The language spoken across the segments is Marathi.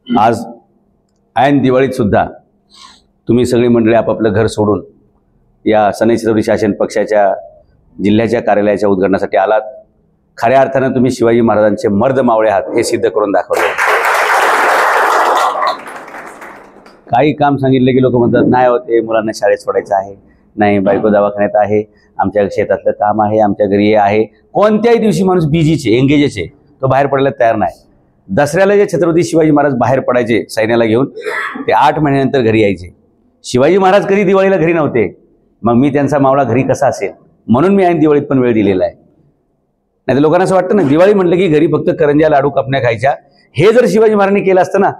आज ऐन दिवाळीत सुद्धा तुम्ही सगळी मंडळी आपापलं घर सोडून या सनई छत्रपती शासन पक्षाच्या जिल्ह्याच्या कार्यालयाच्या उद्घाटनासाठी आलात। खऱ्या अर्थानं तुम्ही शिवाजी महाराजांचे मर्द मावळे आहात हे सिद्ध करून दाखवले। काही काम सांगितले की लोक म्हणतात नाही होते, मुलांना शाळेत सोडायचं आहे, नाही बायको दवाखान्यात आहे, आमच्या शेतातलं काम आहे, आमच्या घरी आहे। कोणत्याही दिवशी माणूस बिजीचे एंगेजचे, तो बाहेर पडायला तयार नाही। दसऱ्याला जे छत्रपती शिवाजी महाराज बाहेर पडायचे सैन्याला घेऊन, ते 8 महिन्यानंतर घरी यायचे। शिवाजी महाराज कधी दिवाळीला घरी नव्हते, मग मी त्यांचा मावळा घरी कसा असेल, म्हणून मी ऐन दिवाळीत पण वेळ दिलेला आहे। नाही तर लोकांना असं वाटतं ना दिवाळी म्हटलं की घरी फक्त करंज्या लाडू कापण्या खायच्या। हे जर शिवाजी महाराजांनी केलं असतं ना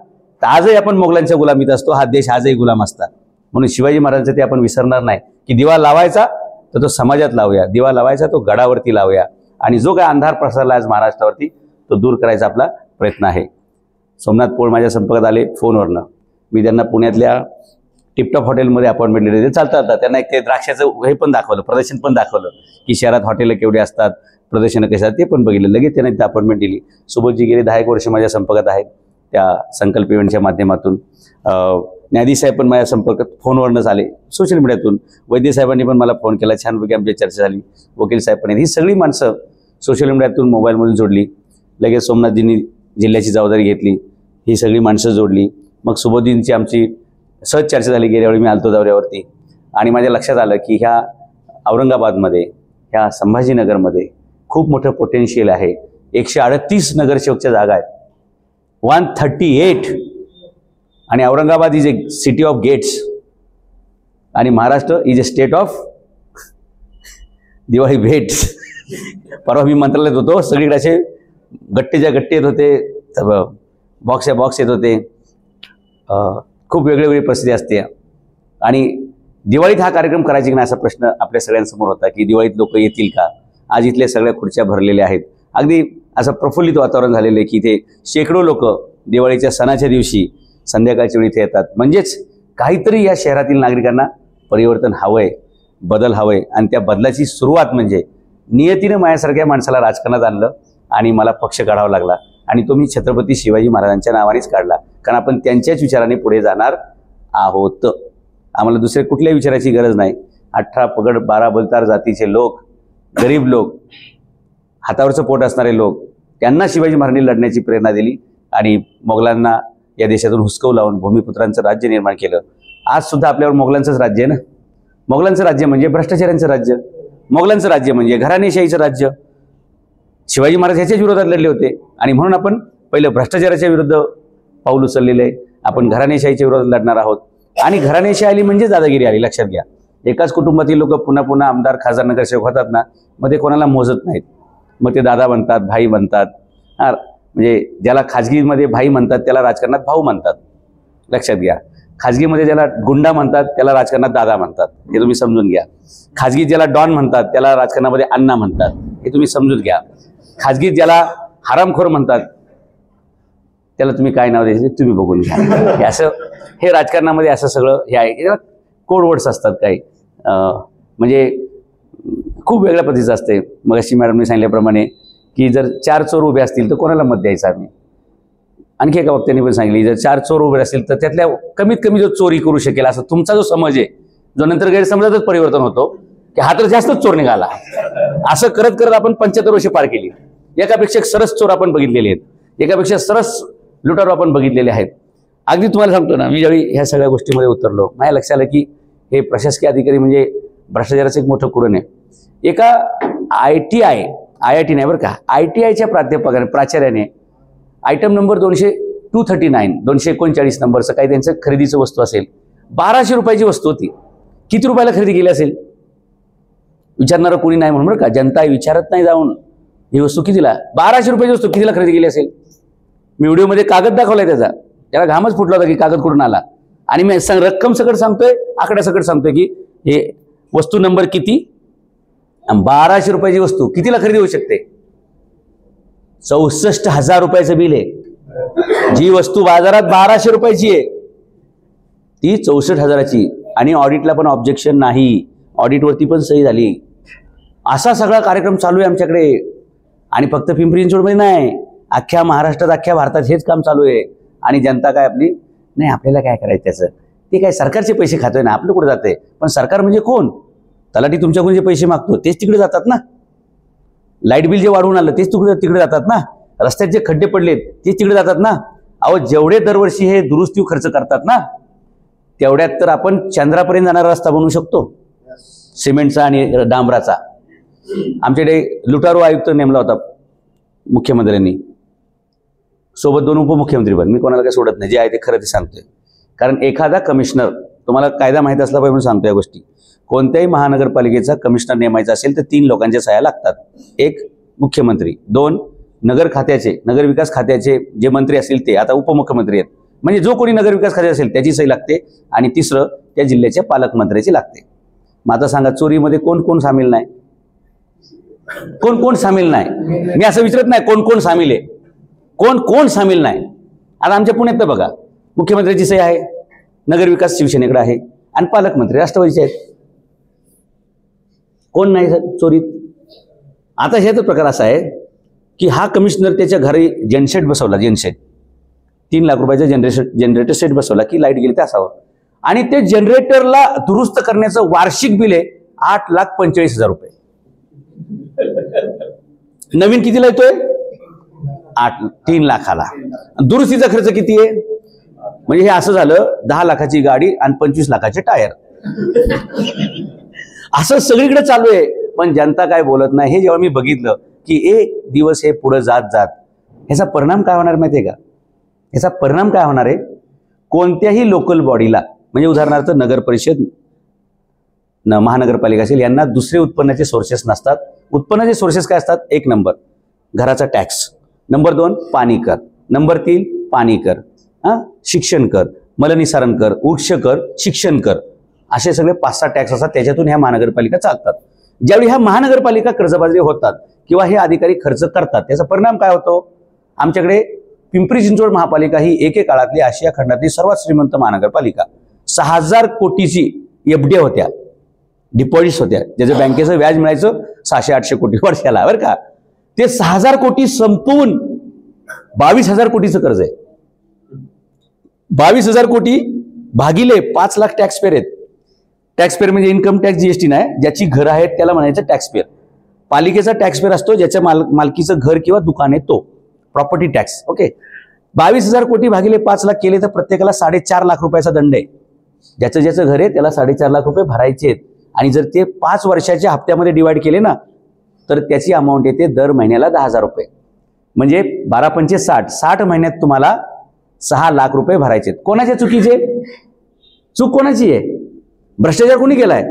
तर आजही आपण मोगलांच्या गुलामीत असतो, हा देश आजही गुलाम असता। म्हणून शिवाजी महाराजांचं ते आपण विसरणार नाही की दिवा लावायचा तर तो समाजात लावूया, दिवा लावायचा तो गडावरती लावूया, आणि जो काय अंधार पसरला आज महाराष्ट्रावरती तो दूर करायचा आपला प्रयत्न आहे। सोमनाथ पोळ माझ्या संपर्कात आले फोनवरनं। मी त्यांना पुण्यातल्या टिपटॉप हॉटेलमध्ये अपॉइंटमेंट दिली, ते चालतात त्यांना एक ते द्राक्षाचं हे पण दाखवलं, प्रदर्शन पण दाखवलं की शहरात हॉटेल केवढे असतात, प्रदर्शनं कसे असतात ते पण बघितलं। लगेच त्यांना तिथे अपॉइंटमेंट दिली। सुबोधजी गेले 10 एक वर्ष माझ्या संपर्कात आहेत त्या संकल्प इव्हेंटच्या माध्यमातून। न्यायाधीश साहेब पण माझ्या संपर्कात फोनवरनंच आले, सोशल मीडियातून। वैद्य साहेबांनी पण मला फोन केला, छानपैकी आमची चर्चा झाली। वकील साहेब पण, ही सगळी माणसं सोशल मीडियातून मोबाईलमधून जोडली। लगेच सोमनाथजींनी जिल्ह्याची जबाबदारी घेतली, ही सगळी माणसं जोडली। मग सुबोधजींची आमची सहज चर्चा झाली। गेल्या वेळी मी आलतो दौऱ्यावरती आणि माझ्या लक्षात आलं की ह्या औरंगाबादमध्ये, ह्या संभाजीनगरमध्ये खूप मोठं पोटेन्शियल आहे। 138 नगरसेवकच्या जागा आहेत, 138, आणि Aurangabad is a city of gates, आणि Maharashtra is a state of Diwali भेट्स। परवा मी मंत्रालयात होतो, सगळीकडे असे गट्टेच्या गट्टे येत होते, बॉक्स बॉक्स येत होते, खूप वेगळी परिस्थिती असते। आणि दिवाळीत हा कार्यक्रम करायची की नाही असा प्रश्न आपल्या सगळ्यांसमोर होता की दिवाळीत लोक येतील का। आज इथल्या सगळ्या खुर्च्या भरलेल्या आहेत, अगदी असं प्रफुल्लित वातावरण झालेलं आहे की इथे शेकडो लोक दिवाळीच्या सणाच्या दिवशी संध्याकाळच्या वेळी इथे येतात। म्हणजेच काहीतरी या शहरातील नागरिकांना परिवर्तन हवंय, बदल हवंय, आणि त्या बदलाची सुरुवात म्हणजे नियतीनं माझ्यासारख्या माणसाला राजकारणात आणलं आणि मला पक्ष काढावा लागला, आणि तो मी छत्रपती शिवाजी महाराजांच्या नावानेच काढला, कारण आपण त्यांच्याच विचाराने पुढे जाणार आहोत। आम्हाला दुसऱ्या कुठल्याही विचाराची गरज नाही। 18 पगड 12 बलतार जातीचे लोक, गरीब लोक, हातावरचं पोट असणारे लोक, त्यांना शिवाजी महाराजांनी लढण्याची प्रेरणा दिली आणि मोगलांना या देशातून हुसकव लावून भूमिपुत्रांचं राज्य निर्माण केलं। आज सुद्धा आपल्यावर मोगलांचंच राज्य आहे ना। मोगलांचं राज्य म्हणजे भ्रष्टाचारांचं राज्य, मोगलांचं राज्य म्हणजे घराणेशाहीचं राज्य। शिवाजी महाराज ह्याच्याच विरोधात लढले होते, आणि म्हणून आपण पहिलं भ्रष्टाचाराच्या विरुद्ध पाऊल उचललेलं आहे, आपण घराणेशाहीच्या विरोधात लढणार आहोत। आणि घराणेशाही आली म्हणजे दादागिरी आली, लक्षात घ्या। एकाच कुटुंबातील लोक पुन्हा पुन्हा आमदार, खासदार, नगरसेवक होतात ना, मग ते कोणाला मोजत नाहीत, मग ते दादा बनतात, भाई बनतात। म्हणजे ज्याला खाजगीमध्ये भाई म्हणतात त्याला राजकारणात भाऊ म्हणतात, लक्षात घ्या। खाजगीमध्ये ज्याला गुंडा म्हणतात त्याला राजकारणात दादा म्हणतात, हे तुम्ही समजून घ्या। खाजगीत ज्याला डॉन म्हणतात त्याला राजकारणामध्ये अण्णा म्हणतात, हे तुम्ही समजून घ्या। खाजगीत ज्याला हरामखोर म्हणतात त्याला तुम्ही काय नाव द्यायचे तुम्ही बघून घ्या। हे असं हे राजकारणामध्ये असं सगळं हे आहे, त्याला कोड वर्ड्स असतात काही, म्हणजे खूप वेगळ्या पद्धतीचं असते। मग अशी मॅडमने सांगितल्याप्रमाणे की जर 4 चोर उभे असतील तर कोणाला मत द्यायचं आम्ही। आणखी एका वक्त्यांनी पण सांगितली जर 4 चोर उभे असतील तर त्यातल्या कमीत कमी जो चोरी करू शकेल, असं तुमचा जो समज आहे, जो नंतर गैरसमजातच परिवर्तन होतो की हा तर जास्तच चोर निघाला, असं करत करत आपण 75 वर्षे पार केली। एकापेक्षा सरस चोर आपण बघितलेले आहेत, एकापेक्षा सरस लुटारू आपण बघितलेले आहेत। अगदी तुम्हाला सांगतो ना, मी ज्यावेळी ह्या सगळ्या गोष्टीमध्ये उतरलो, माझ्या लक्षात आलं की हे प्रशासकीय अधिकारी म्हणजे भ्रष्टाचाराचं एक मोठं कुरण आहे। एका IIT नाही बरं का, ITIच्या प्राचार्याने आयटम नंबर 239 नंबरचं काही त्यांचं खरेदीचं वस्तू असेल, 1200 रुपयाची वस्तू होती, किती रुपयाला खरेदी केली असेल विचारणारं कोणी नाही म्हणून बरं का, जनता विचारत नाही जाऊन ही वस्तू कितीला, 1200 रुपयाची वस्तू कितीला खरेदी केली असेल। मी व्हिडिओमध्ये कागद दाखवलाय त्याचा, त्याला घामच फुटला होता की कागद कुठून आला, आणि मी रक्कम सकट सांगतोय, आकडा सकट सांगतोय की हे वस्तू नंबर किती, 1200 रुपयाची वस्तू कितीला खरेदी होऊ शकते, 64,000 रुपयाचं बिल आहे। जी वस्तू बाजारात 1200 रुपयाची आहे ती 64,000ची, आणि ऑडिटला पण ऑब्जेक्शन नाही, ऑडिटवरती पण सही झाली। असा सगळा कार्यक्रम चालू आहे आमच्याकडे, आणि फक्त पिंपरी चिंचवडमध्ये नाही, अख्ख्या महाराष्ट्रात, अख्ख्या भारतात हेच काम चालू आहे। आणि जनता काय आपली, नाही आपल्याला काय करायचं त्याचं, ते काय सरकारचे पैसे खातोय ना, आपलं कुठे जातंय. पण सरकार म्हणजे कोण? तलाठी तुमच्याकडून जे पैसे मागतो तेच तिकडे जातात ना. लाईट बिल जे वाढवून आलं तेच तिकडे जातात ना. रस्त्यात जे खड्डे पडलेत तेच तिकडे जातात ना. अहो, जेवढे दरवर्षी हे दुरुस्ती खर्च करतात ना, तेवढ्यात तर आपण चंद्रापर्यंत जाणारा रस्ता बनवू शकतो, सिमेंटचा आणि डांबराचा. आमच्याकडे लुटारू आयुक्त नेमला होता मुख्यमंत्र्यांनी, सोबत 2 उपमुख्यमंत्री पण. मी कोणाला काही सोडत नाही, जे आहे ते खरं ते सांगतोय. कारण एखादा कमिशनर, तुम्हाला कायदा माहीत असला पाहिजे म्हणून सांगतो या गोष्टी, कोणत्याही महानगरपालिकेचा कमिशनर नेमायचा असेल तर 3 लोकांच्या सह्या लागतात. 1 मुख्यमंत्री, 2 नगर खात्याचे, नगरविकास खात्याचे जे मंत्री असतील ते, आता उपमुख्यमंत्री आहेत, म्हणजे जो कोणी नगरविकास खाते असेल त्याची सही लागते, आणि 3रं त्या जिल्ह्याच्या पालकमंत्र्याची लागते. मग आता सांगा, चोरीमध्ये कोण कोण सामील नाही? कोण कोण सामील नाही? मी असं विचारत नाही कोण कोण सामील आहे, कोण कोण सामील नाही. आता आमच्या पुण्यात तर बघा, मुख्यमंत्र्याची सही आहे, नगरविकास शिवसेनेकडे आहे, आणि पालकमंत्री राष्ट्रवादीचे आहेत. कोण नाही चोरीत? आता ह्याचा प्रकार असा आहे की हा कमिशनर त्याच्या घरी जनसेट बसवला, जनसेट 3 लाख रुपयाचा जनरेटर सेट बसवला की लाईट गेली ते असावं, आणि ते जनरेटरला दुरुस्त करण्याचं वार्षिक बिल आहे 8,45,000 रुपये. नवीन कितीला येतोय? 3 लाखाला. दुरुस्तीचा खर्च किती आहे? म्हणजे हे असं झालं 10 लाखाची गाडी आणि 25 लाखाचे टायर. असं सगळीकडे चालू आहे, पण जनता काय बोलत नाही. हे जेव्हा मी बघितलं की एक दिवस हे पुढे जात जात ह्याचा परिणाम काय होणार माहितीये का? ह्याचा परिणाम काय होणार आहे? कोणत्याही लोकल बॉडीला, म्हणजे उदाहरणार्थ नगर परिषद, महानगरपालिका असेल, यांना दुसरे उत्पन्नाचे सोर्सेस नसतात. उत्पन्नाचे सोर्सेस काय असतात? 1 नंबर घराचा टॅक्स, नंबर 2 पाणी कर, नंबर 3 पाणी कर, शिक्षण कर, मलनिसारण कर, वृक्ष कर, शिक्षण कर, असे सगळे 5-6 टॅक्स असतात. त्याच्यातून ह्या महानगरपालिका चालतात. ज्यावेळी ह्या महानगरपालिका कर्जबाजारी होतात किंवा हे अधिकारी खर्च करतात, त्याचा परिणाम काय होतो? आमच्याकडे पिंपरी चिंचवड महापालिका ही एके काळातली आशिया खंडातली सर्वात श्रीमंत महानगरपालिका. 6,000 कोटीची एफडी होत्या, डिपॉझिट्स होत्या, ज्याचं बँकेचं व्याज मिळायचं 600-800 कोटी वर्षाला, बरं का. ते 6,000 कोटी संपवून 22,000 कोटीचं कर्ज आहे. 22,000 कोटी भागिले 5 लाख टॅक्स पेअर आहेत. टॅक्स पेअर म्हणजे इन्कम टॅक्स, जीएसटी नाही, ज्याची घरं आहेत त्याला म्हणायचं टॅक्स पेअर. पालिकेचा टॅक्स पेअर असतो ज्याच्या मालकीचं घर किंवा दुकान आहे, तो प्रॉपर्टी टॅक्स. ओके, 22,000 कोटी भागिले 5 लाख केले तर प्रत्येकाला 4.5 लाख रुपयाचा दंड आहे. ज्याचं ज्याचं घर आहे त्याला 4.5 लाख रुपये भरायचे आहेत. आणि जर ते 5 वर्षाच्या हप्त्यामध्ये डिवाइड केले ना, तर त्याची अमाऊंट येते दर महिन्याला 10,000 रुपये. म्हणजे 12×5 = 60. 60 महिन्यात तुम्हाला 6 लाख रुपये भरायचे. कोणाच्या चुकीचे? चूक कोणाची आहे? भ्रष्टाचार कोणी केलाय?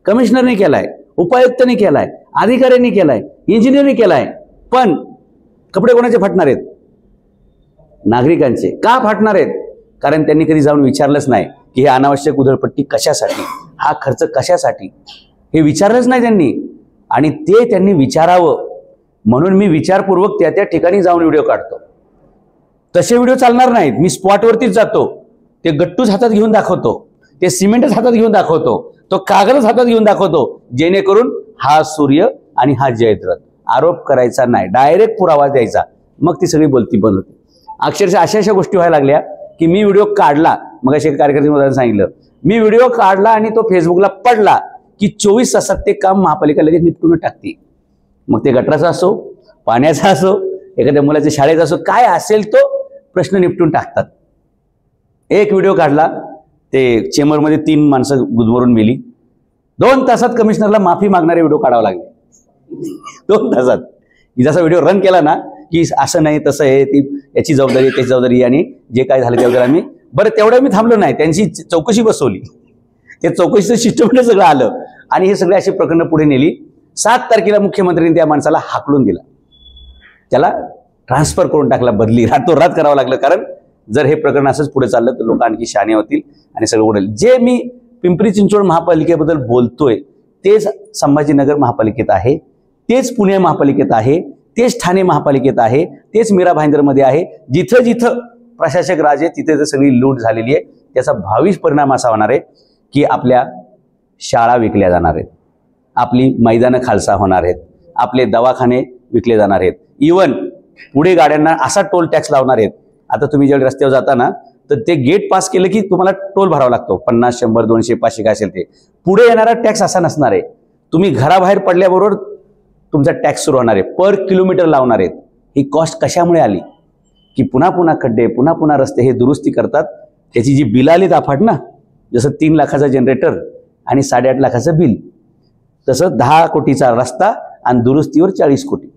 कमिशनरने केलाय, उपायुक्तांनी केलाय, अधिकाऱ्यांनी केलाय, इंजिनियरने केलाय. पण कपडे कोणाचे फाटणार आहेत? नागरिकांचे. का फाटणार आहेत? कारण त्यांनी कधी जाऊन विचारलंच नाही की हे अनावश्यक उधळपट्टी कशासाठी, हा खर्च कशासाठी, हे विचारलंच नाही त्यांनी. आणि ते त्यांनी विचारावं म्हणून मी विचारपूर्वक त्या त्या ठिकाणी जाऊन व्हिडिओ काढतो. तसे व्हिडिओ चालणार नाहीत. मी स्पॉटवरतीच जातो, ते गट्टूच हातात घेऊन दाखवतो, ते सिमेंटच हातात घेऊन दाखवतो, तो कागदच हातात घेऊन दाखवतो, जेणेकरून हा सूर्य आणि हा जयद्रथ आरोप करायचा नाही, डायरेक्ट पुरावा द्यायचा. मग ती सगळी बोलती बंद होती. अक्षरशः अशा गोष्टी व्हायला लागल्या की मी व्हिडिओ काढला, मग अशा कार्यकर्त्यांनी सांगितलं, मी व्हिडिओ काढला आणि तो फेसबुकला पडला की 24 तासात ते काम महापालिका लगेच निपटून टाकते. मग ते गटराचा असो, पाण्याचा असो, एखाद्या मुलाच्या शाळेचा असो, काय असेल तो प्रश्न निपटून टाकतात. एक व्हिडिओ काढला, ते चेंबरमध्ये 3 माणसं गुदमरून मेली. 2 तासात कमिशनरला माफी मागणारे व्हिडिओ काढावा लागले. 2 तासात. जसा व्हिडिओ रन केला ना की असं नाही तसं आहे, ती याची जबाबदारी, त्याची जबाबदारी, आणि जे काय झालं त्याबद्दल आम्ही, बरं तेवढं मी थांबलो नाही, त्यांची चौकशी बसवली. त्या चौकशीचं सिस्टम सगळं आलं आणि हे सगळे अशी प्रकरणं पुढे नेली. 7 तारखेला मुख्यमंत्र्यांनी त्या माणसाला हाकलून दिला, त्याला ट्रान्सफर करून टाकला, बदली रातोरात करावं लागलं. कारण जर हे प्रकरण असंच पुढे चाललं तर लोक आणखी शहाणे होतील आणि सगळं उडेल. जे मी पिंपरी चिंचवड महापालिकेबद्दल बोलतोय तेच संभाजीनगर महापालिकेत आहे, तेच पुणे महापालिकेत आहे, तेच ठाणे महापालिकेत आहे, तेच मीरा भाईंदरमध्ये आहे. जिथं जिथं प्रशासक राज आहे तिथे तर सगळी लूट झालेली आहे. त्याचा भावी परिणाम असा होणार आहे की आपल्या शाळा विकल्या जाणार आहेत, आपली मैदानं खालसा होणार आहेत, आपले दवाखाने विकले जाणार आहेत, इवन पुढे गाड्यांना असा टोल टॅक्स लावणार आहेत आता तुम्ही ज्यावेळी रस्त्यावर जाता ना, तर ते गेट पास केलं की तुम्हाला टोल भरावा लागतो, 50, 100, 200, 500 काय असेल ते. पुढे येणारा टॅक्स असा नसणार आहे. तुम्ही घराबाहेर पडल्याबरोबर तुमचा टॅक्स सुरू होणार आहे, पर किलोमीटर लावणार आहेत. ही कॉस्ट कशामुळे आली की पुन्हा पुन्हा खड्डे, पुन्हा पुन्हा रस्ते हे दुरुस्ती करतात. त्याची जी बिल आली अफाट ना, जसं 3 लाखाचा जनरेटर आणि 8.5 लाखाचं बिल, तसं 10 कोटीचा रस्ता आणि दुरुस्तीवर 40 कोटी.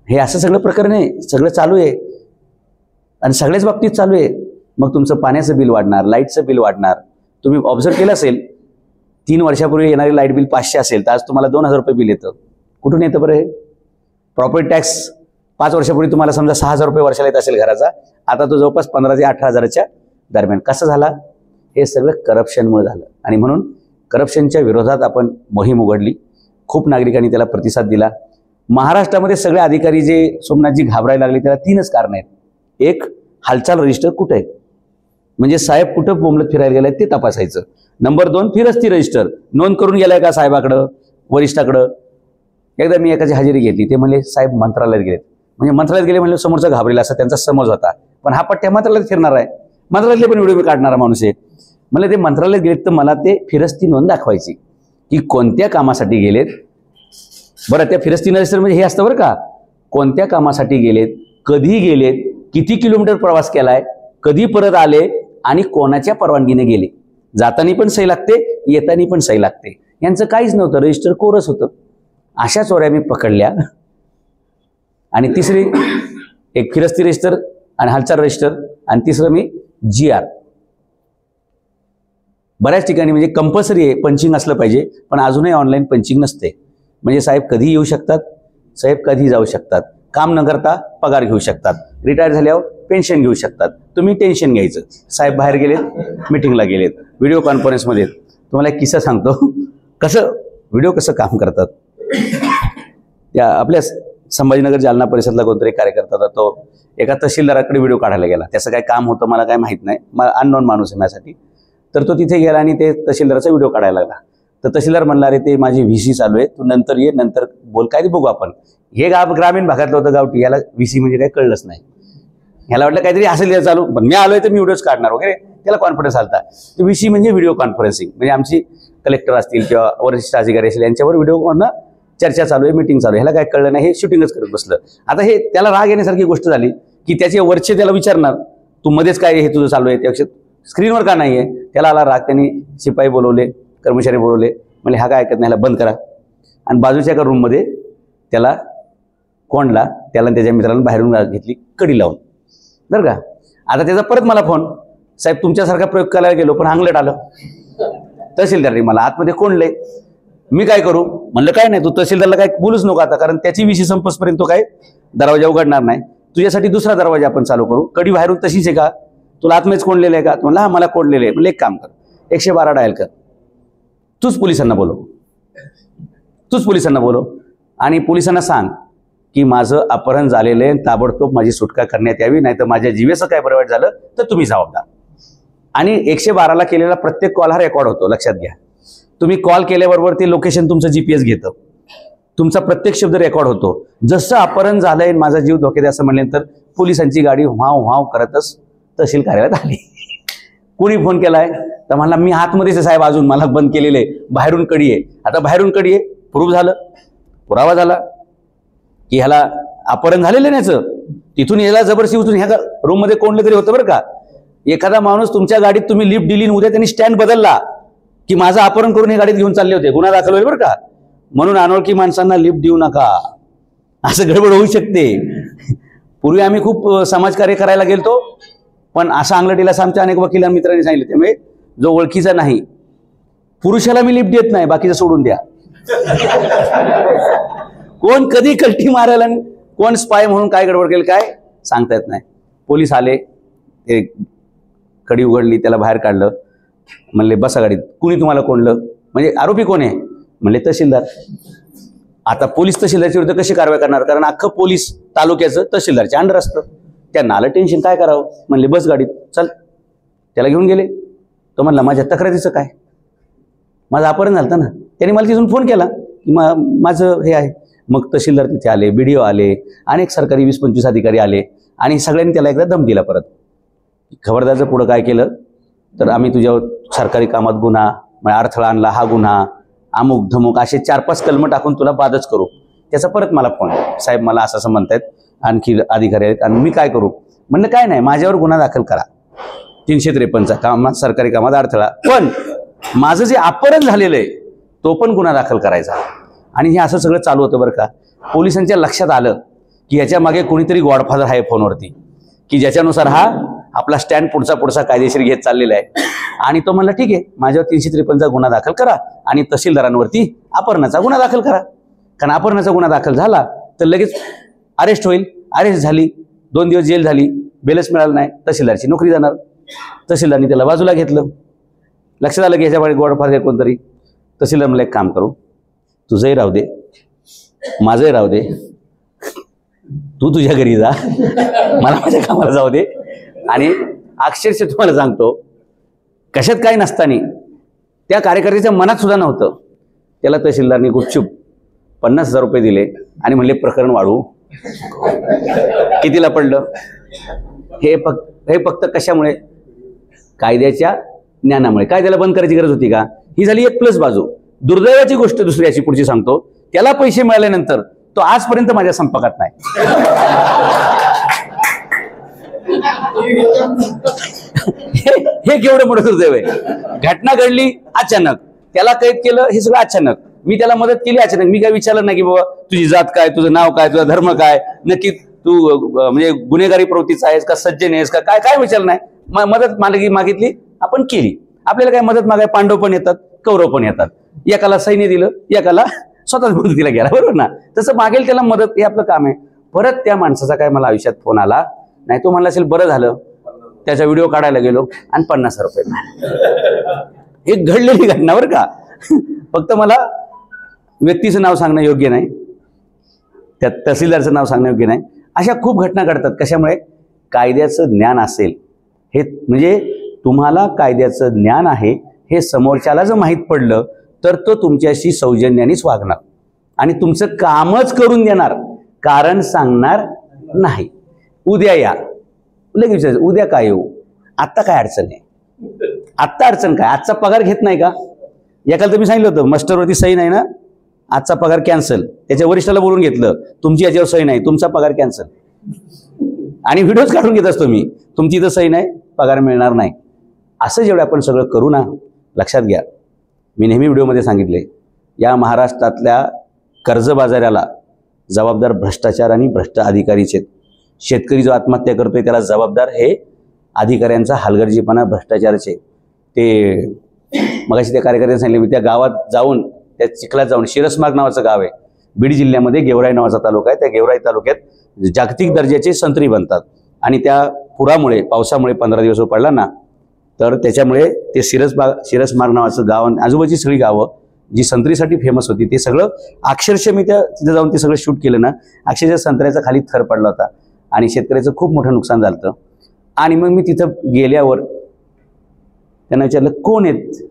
हे असं सगळं प्रकरण आहे, सगळं चालू आहे आणि सगळ्याच बाबतीत चालू आहे. मग तुमचं पाण्याचं बिल वाढणार, लाईटचं बिल वाढणार. तुम्ही ऑब्झर्व केलं असेल, 3 वर्षापूर्वी येणारी लाईट बिल 500 असेल तर आज तुम्हाला 2000 रुपये बिल येतं. कुठून येतं बरं हे? प्रॉपर्टी टॅक्स 5 वर्षापूर्वी तुम्हाला समजा 6000 रुपये वर्षाला येत असेल घराचा, आता तो जवळपास 15 ते 18,000च्या दरम्यान. कसं झाला? हे सगळं करप्शनमुळे झालं. आणि म्हणून करप्शनच्या विरोधात आपण मोहीम उघडली. खूप नागरिकांनी त्याला प्रतिसाद दिला. महाराष्ट्रामध्ये सगळे अधिकारी जे सोमनाथजी घाबरायला लागले त्याला 3च कारण आहेत. एक, हालचाल रजिस्टर कुठे आहे, म्हणजे साहेब कुठं बोंबलत फिरायला गेलाय ते तपासायचं. नंबर 2, फिरस्ती रजिस्टर नोंद करून गेलाय का साहेबाकडं, वरिष्ठाकडं. एकदा मी एकाची हजेरी घेतली, ते म्हणले साहेब मंत्रालयात गेलेत. म्हणजे मंत्रालयात गेले म्हणजे समोरचा घाबरेला असा त्यांचा समज होता. पण हा पट्ट्या मंत्रालयात फिरणार आहे, मंत्रालयातले पण व्हिडिओ काढणारा माणूस आहे. म्हणजे ते मंत्रालयात गेलेत तर मला ते फिरस्ती नोंद दाखवायची की कोणत्या कामासाठी गेलेत. बरं, त्या फिरस्ती रजिस्टर म्हणजे हे असतं बरं का, कोणत्या कामासाठी गेलेत, कधी गेलेत, किती किलोमीटर प्रवास केलाय, कधी परत आले आणि कोणाच्या परवानगीने गेले. जाताना पण सही लागते, येताना पण सही लागते. यांचं काहीच नव्हतं, रजिस्टर कोरस होतं. अशा चोऱ्या मी पकडल्या. आणि तिसरी एक फिरस्ती रजिस्टर आणि हालचाल रजिस्टर, आणि तिसरं मी GR. बऱ्याच ठिकाणी म्हणजे कंपल्सरी आहे पंचिंग असलं पाहिजे, पण अजूनही ऑनलाईन पंचिंग नसते. म्हणजे साहेब कधी येऊ शकतात, साहेब कधी जाऊ शकतात, काम न करता पगार घेऊ शकतात, रिटायर झाल्यावर पेन्शन घेऊ शकतात. तुम्ही टेन्शन घ्यायचं. साहेब बाहेर गेलेत, मिटिंगला गेलेत, व्हिडिओ कॉन्फरन्समध्ये. तुम्हाला एक किस्सा सांगतो, व्हिडिओ कसं काम करतात. त्या आपल्या संभाजीनगर जालना परिसरातला कोणतरी कार्यकर्ता होता, तो एका तहसीलदाराकडे व्हिडिओ काढायला गेला. त्याचं काय काम होतं मला काय माहीत नाही, अननोन माणूस आहे माझ्यासाठी. तर तो तिथे गेला आणि ते तहसीलदाराचा व्हिडिओ काढायला लागला. तर तहसीलदार म्हणला, अरे ते माझी VC चालू आहे, तू नंतर ये, नंतर बोल, काय ते बघू आपण. हे ग्रामीण भागातलं होतं, गावठी. याला VC म्हणजे काय कळलंच नाही. ह्याला वाटलं काहीतरी असेल चालू, पण मी आलोय तर मी व्हिडिओज काढणार वगैरे, त्याला कॉन्फिडन्स आलता. तर VC म्हणजे व्हिडिओ कॉन्फरन्सिंग, म्हणजे आमची कलेक्टर असतील किंवा वरिष्ठ अधिकारी असतील यांच्यावर व्हिडिओवरनं चर्चा चालू आहे, मिटिंग चालू आहे. ह्याला काय कळलं नाही, हे शूटिंगच करत बसलं. आता हे त्याला राग येण्यासारखी गोष्ट झाली की त्याचे वरचे त्याला विचारणार, तू मध्येच काय हे तुझं चालू आहे, त्यापेक्षा स्क्रीनवर का नाही आहे. त्याला आला राग. त्यांनी शिपाई बोलवले, कर्मचारी बोलवले, म्हणजे हा काय ऐकत नाही, ह्याला बंद करा. आणि बाजूच्या एका रूममध्ये त्याला कोंडला. त्याला त्याच्या मित्रांना बाहेरून घेतली कडी लावून, बरं का. आता त्याचा परत मला फोन, साहेब तुमच्यासारखा प्रयोग करायला गेलो पण अंगलट आलं. तहसीलदारने मला आतमध्ये कोंडले, मी काय करू. म्हणलं काय नाही, तू तहसीलदारला काय बोलूच नको आता, कारण त्याची VC संपसपर्यंत तो काय दरवाजा उघडणार नाही. तुझ्यासाठी दुसरा दरवाजा आपण चालू करू. कडी बाहेरून तशीच आहे का, तुला आतमध्येच कोंडलेलं आहे का. म्हणलं हा, मला कोंडलेलं आहे. म्हणलं एक काम कर, 112 डायल कर, तूच पोलिसांना बोलव आणि पोलिसांना सांग की माझं अपहरण झालेलं आहे, ताबडतोब माझी सुटका करण्यात यावी, नाही तर माझ्या जीवेचं काय बरं वाईट झालं तर तुम्ही जबाबदार. आणि 112ला केलेला प्रत्येक कॉल हा रेकॉर्ड होतो, लक्षात घ्या. तुम्ही कॉल केल्याबरोबर ते लोकेशन तुमचं GPS घेतं, तुमचा प्रत्येक शब्द रेकॉर्ड होतो. जसं अपहरण झालंय, माझा जीव धोक्यात असं म्हणल्यानंतर पोलिसांची गाडी व्हाव व्हाव करतच तहसील कार्यालयात आली. कोणी फोन केलाय तर म्हणला, मी आतमध्येच साहेब, अजून मला बंद केलेलं आहे, बाहेरून कडी आहे. आता बाहेरून कडी आहे, प्रूफ झालं, पुरावा झाला की ह्याला अपहरण झालेलं नाही. तिथून याला जबरदस्ती उचलून ह्या रूममध्ये कोंडलं तरी होतं बरं का. एखादा माणूस तुमच्या गाडीत तुम्ही लिफ्ट दिली, उद्या त्यांनी स्टँड बदलला की माझं अपहरण करून हे गाडीत घेऊन चालले होते, गुन्हा दाखल होईल बरं का. म्हणून अनोळखी माणसांना लिफ्ट देऊ नका, असं गडबड होऊ शकते. पूर्वी आम्ही खूप समाजकार्य करायला गेलतो, पण असं अंगलटीला आमच्या अनेक वकील मित्रांनी सांगितलं. त्यामुळे जो ओळखीचा नाही, पुरुषाला मी लिफ्ट देत नाही, बाकीचं सोडून द्या. कोण कधी कल्टी मारायला, कोण स्पाय म्हणून काय गडबड केलं काय सांगता येत नाही. पोलीस आले, ते कडी उघडली, त्याला बाहेर काढलं. म्हणले बसा गाडीत. कुणी तुम्हाला कोंडलं, म्हणजे आरोपी कोण आहे. म्हणले तहसीलदार. आता पोलीस तहसीलदारच्या विरुद्ध कशी कारवाई करणार, कारण अख्खं पोलीस तालुक्याचं तहसीलदारच्या अंडर असतं. त्यांना आलं टेन्शन, काय करावं. म्हणले बस गाडीत, चल. त्याला घेऊन गेले. तो म्हणला माझ्या तक्रारीचं काय, माझं अपहरण झालं ना. त्यांनी मला तिथून फोन केला की माझं हे आहे. मग तहसीलदार तिथे आले, BDO आले, अनेक सरकारी 20-25 अधिकारी आले आणि सगळ्यांनी त्याला एकदा दम दिला परत. खबरदारचं पुढं काय केलं तर आम्ही तुझ्यावर सरकारी कामात गुन्हा, अडथळा आणला हा गुन्हा, अमुक धमुक असे 4-5 कलमं टाकून तुला बादच करू. त्याचा परत मला फोन, साहेब मला असं म्हणतायत, आणखी अधिकारी आहेत आणि मी काय करू. म्हणलं काय नाही, माझ्यावर गुन्हा दाखल करा 353चा कामात सरकारी कामात अडथळा, पण माझं जे अपहरण झालेलं आहे तो पण गुन्हा दाखल करायचा. आणि हे असं सगळं चालू होतं बरं का. पोलिसांच्या लक्षात आलं की याच्या मागे कोणीतरी गॉडफादर आहे फोनवरती, की ज्याच्यानुसार हा आपला स्टँड पुढचा कायदेशीर घेत चाललेला आहे. आणि तो म्हणला ठीक आहे, माझ्यावर 353चा गुन्हा दाखल करा आणि तहसीलदारांवरती अपहरणाचा गुन्हा दाखल करा. कारण अपहरणाचा गुन्हा दाखल झाला तर लगेच अरेस्ट होईल. अरेस्ट झाली, 2 दिवस जेल झाली, बेलच मिळालं नाही, तहसीलदारची नोकरी जाणार. तहसीलदारनी त्याला बाजूला घेतलं. लक्षात आलं की ह्याच्याकडे गॉडफादर कोणतरी. तहसीलदार मला एक काम करू, तुझंही राहू दे, माझंही राहू दे, तू तुझ्या घरी जा, मला माझ्या कामाला जाऊ दे. आणि अक्षरशः तुम्हाला सांगतो, कशात काही नसताना त्या कार्यकर्त्याच्या मनात सुद्धा नव्हतं, त्याला तहसीलदारनी गुपचूप 50,000 रुपये दिले आणि म्हणले प्रकरण वाढवू. कितीला पडलं हे फक्त कशामुळे, कायद्याच्या ज्ञानामुळे. कायद्याला बंद करायची गरज होती का. ही झाली एक प्लस बाजू. दुर्दैवाची गोष्ट दुसरी अशी पुढची सांगतो, त्याला पैसे मिळाल्यानंतर तो आजपर्यंत माझ्या संपर्कात नाही. हे केवढं मोठं दुर्दैव आहे. घटना घडली अचानक, त्याला कैद केलं, हे सगळं अचानक. मी त्याला मदत केली अचानक. मी काय विचारलं नाही की बाबा तुझी जात काय, तुझं नाव काय, तुझा धर्म काय, नक्की तू म्हणजे गुन्हेगारी प्रवृत्तीचा आहेस का, सज्जन आहेस का, काय विचारलं नाही. मदत मागितली, आपण केली. आपल्याला काय मदत मागाय पांडव पण येतात, कौरव पण येतात. एकाला सैन्य दिलं, एकाला स्वतःच मदतीला गेला, बरोबर ना. तसं मागेल त्याला मदत, हे आपलं काम आहे. परत त्या माणसाचा काय मला आयुष्यात फोन आला नाही. तो म्हणला असेल बरं झालं, त्याचा व्हिडिओ काढायला गेलो आणि 50,000 रुपये मिळाले. एक घडलेली घटना बरं का. फक्त मला व्यक्तीचं नाव सांगणं योग्य नाही, त्या तहसीलदारचं नाव सांगणं योग्य नाही. अशा खूप घटना घडतात. कशामुळे, कायद्याचं ज्ञान असेल, हे म्हणजे तुम्हाला कायद्याचं ज्ञान आहे हे समोरच्याला जर माहीत पडलं तर तो तुमच्याशी सौजन्यानेच वागणार आणि तुमचं कामच करून देणार, कारण सांगणार नाही. उद्या या, लगेच विचारायचं उद्या काय येऊ, आत्ता काय अडचण आहे, आत्ता अडचण काय, आजचा पगार घेत नाही का. एकाला तर मी सांगितलं होतं, मास्टरवरती सही नाही ना, आजचा पगार कॅन्सल. त्याच्या वरिष्ठाला बोलून घेतलं, तुमची याच्यावर सही नाही, तुमचा पगार कॅन्सल. आणि व्हिडिओज काढून घेत असतो मी, तुमची इथं सही नाही, पगार मिळणार नाही. असं जेवढं आपण सगळं करू ना, लक्षात घ्या, मी नेहमी व्हिडिओमध्ये सांगितले, या महाराष्ट्रातल्या कर्जबाजाऱ्याला जबाबदार भ्रष्टाचार आणि भ्रष्ट अधिकारीचे. शेतकरी जो आत्महत्या करतोय त्याला जबाबदार हे अधिकाऱ्यांचा हलगर्जीपणा, भ्रष्टाचाराचे. ते मगाशी त्या कार्यकर्त्यांनी सांगितले, मी त्या गावात जाऊन, त्या चिखलात जाऊन, शिरसमार्ग नावाचं गाव आहे, बीड जिल्ह्यामध्ये गेवराई नावाचा तालुका आहे. त्या गेवराई तालुक्यात जागतिक दर्जाचे संत्री बनतात आणि त्या पुरामुळे, पावसामुळे 15 दिवस पडला ना, तर त्याच्यामुळे ते शिरसमार्ग नावाचं गाव, आजूबाजूची सगळी गावं जी संत्रीसाठी फेमस होती, ते सगळं अक्षरशः मी तिथे जाऊन ते सगळं शूट केलं ना, अक्षरशः संत्र्याचा खाली थर पडला होता आणि शेतकऱ्याचं खूप मोठं नुकसान झालं होतं. आणि मग मी तिथं गेल्यावर त्यांना विचारलं, कोण आहेत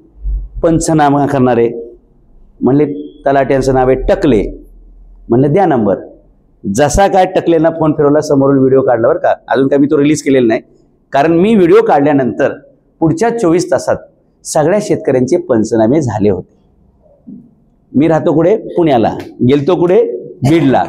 पंचनामा करणारे. म्हणले तलाट्यांचं नाव आहे टकले. म्हणलं द्या नंबर. जसा काय टकलेंना फोन फिरवला, समोरून व्हिडिओ काढला बरं का. अजून काय मी तो रिलीज केलेला नाही, कारण मी व्हिडिओ काढल्यानंतर पुढच्या 24 तासात सगळ्या शेतकऱ्यांचे पंचनामे झाले होते. मी राहतो कुठे, पुण्याला, गेलतो कुठे, बीडला.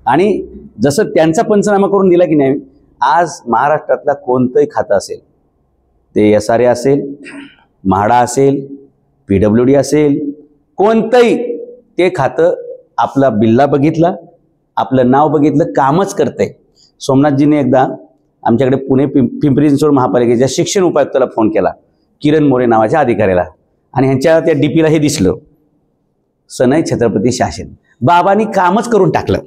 आणि जसं त्यांचा पंचनामा करून दिला की नाही, आज महाराष्ट्रातला कोणतंही खातं असेल, ते SRA असेल, म्हाडा असेल, PWD असेल, कोणतंही ते खातं आपला बिल्ला बघितला, आपलं नाव बघितलं, कामच करतंय. सोमनाथजीने एकदा आमच्याकडे पुणे पिंपरी चिंचवड महापालिकेच्या शिक्षण उपायुक्ताला फोन केला, किरण मोरे नावाच्या अधिकाऱ्याला, आणि ह्यांच्या त्या DPला हे दिसलं, सनई छत्रपती शासन. बाबांनी कामच करून टाकलं.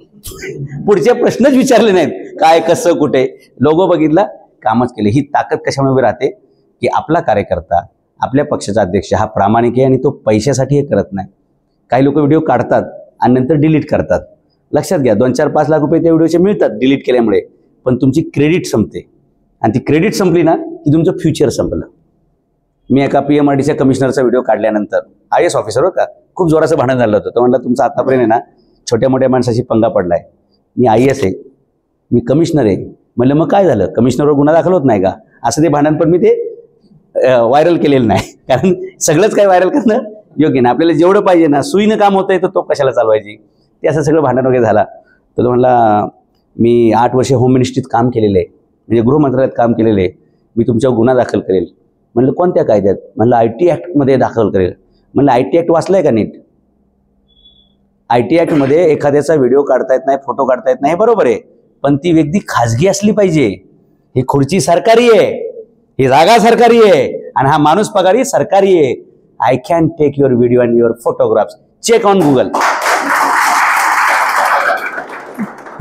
पुढचे प्रश्नच विचारले नाहीत, काय कसं कुठे, लोगो बघितला, कामच केले. ही ताकद कशामुळे उभी राहते की आपला कार्यकर्ता, आपल्या पक्षाचा अध्यक्ष हा प्रामाणिक आहे आणि तो पैशासाठी हे करत नाही. काही लोक व्हिडिओ काढतात आणि नंतर डिलीट करतात. लक्षात घ्या, 2, 4, 5 लाख रुपये त्या व्हिडिओचे मिळतात डिलीट केल्यामुळे, पण तुमची क्रेडिट संपते आणि ती क्रेडिट संपली ना की तुमचं फ्युचर संपलं. मी एका PMRDच्या कमिशनरचा व्हिडिओ काढल्यानंतर IAS ऑफिसर होता, खूप जोराचं भांडण झालं होतं. तो म्हणला तुमचा आतापर्यंत आहे ना छोट्या मोठ्या माणसाशी पंगा पडलाय. मी IAS आहे, मी कमिशनर आहे. म्हणलं मग काय झालं, कमिशनरवर गुन्हा दाखल होत नाही का? असं ते भांडण पण मी ते व्हायरल केलेलं नाही, कारण सगळंच काय व्हायरल करणं योग्य नाही. आपल्याला जेवढं पाहिजे ना सुईनं काम होतंय तर तो कशाला चालवायची, ते असं सगळं भांडण वगैरे झाला. तर तो म्हणला मी 8 वर्षे होम मिनिस्ट्रीत काम केलेलं आहे, म्हणजे गृहमंत्रालयात काम केलेलं आहे, मी तुमच्यावर गुन्हा दाखल करेल. म्हणलं कोणत्या कायद्यात? म्हणलं IT ॲक्टमध्ये दाखल करेल. म्हणलं IT ॲक्ट वाचलंय का नीट? IT ॲक्टमध्ये एखाद्याचा व्हिडिओ काढता येत नाही, फोटो काढता येत नाही, बरोबर आहे, पण ती व्यक्ती खाजगी असली पाहिजे. ही खुर्ची सरकारी आहे, ही जागा सरकारी आहे, आणि हा माणूस पगारी सरकारी आहे. I can take your video and your photographs, check on Google.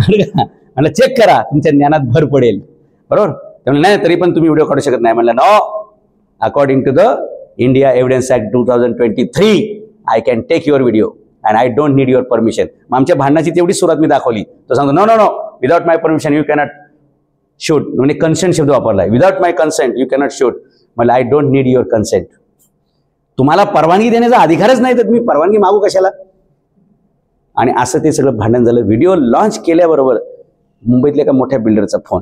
म्हणलं चेक करा, तुमच्या ज्ञानात भर पडेल, बरोबर. त्यामुळे नाही तरी पण तुम्ही व्हिडिओ काढू शकत नाही. म्हणलं no, according to the India evidence act 2023 I can take your video and I don't need your permission. मग आमच्या भांडणाची तेवढी सुरुवात मी दाखवली. तो सांगतो no no no, without my permission you cannot shoot. म्हणजे कन्सेंट शब्द वापरलाय, without my consent you cannot shoot. म्हणलं I don't need your consent. तुम्हाला परवानगी देण्याचा अधिकारच नाही तर मी परवानगी मागू कशाला? आणि असं ते सगळं भांडण झालं. व्हिडिओ लॉन्च केल्याबरोबर मुंबईतल्या एका मोठ्या बिल्डरचा फोन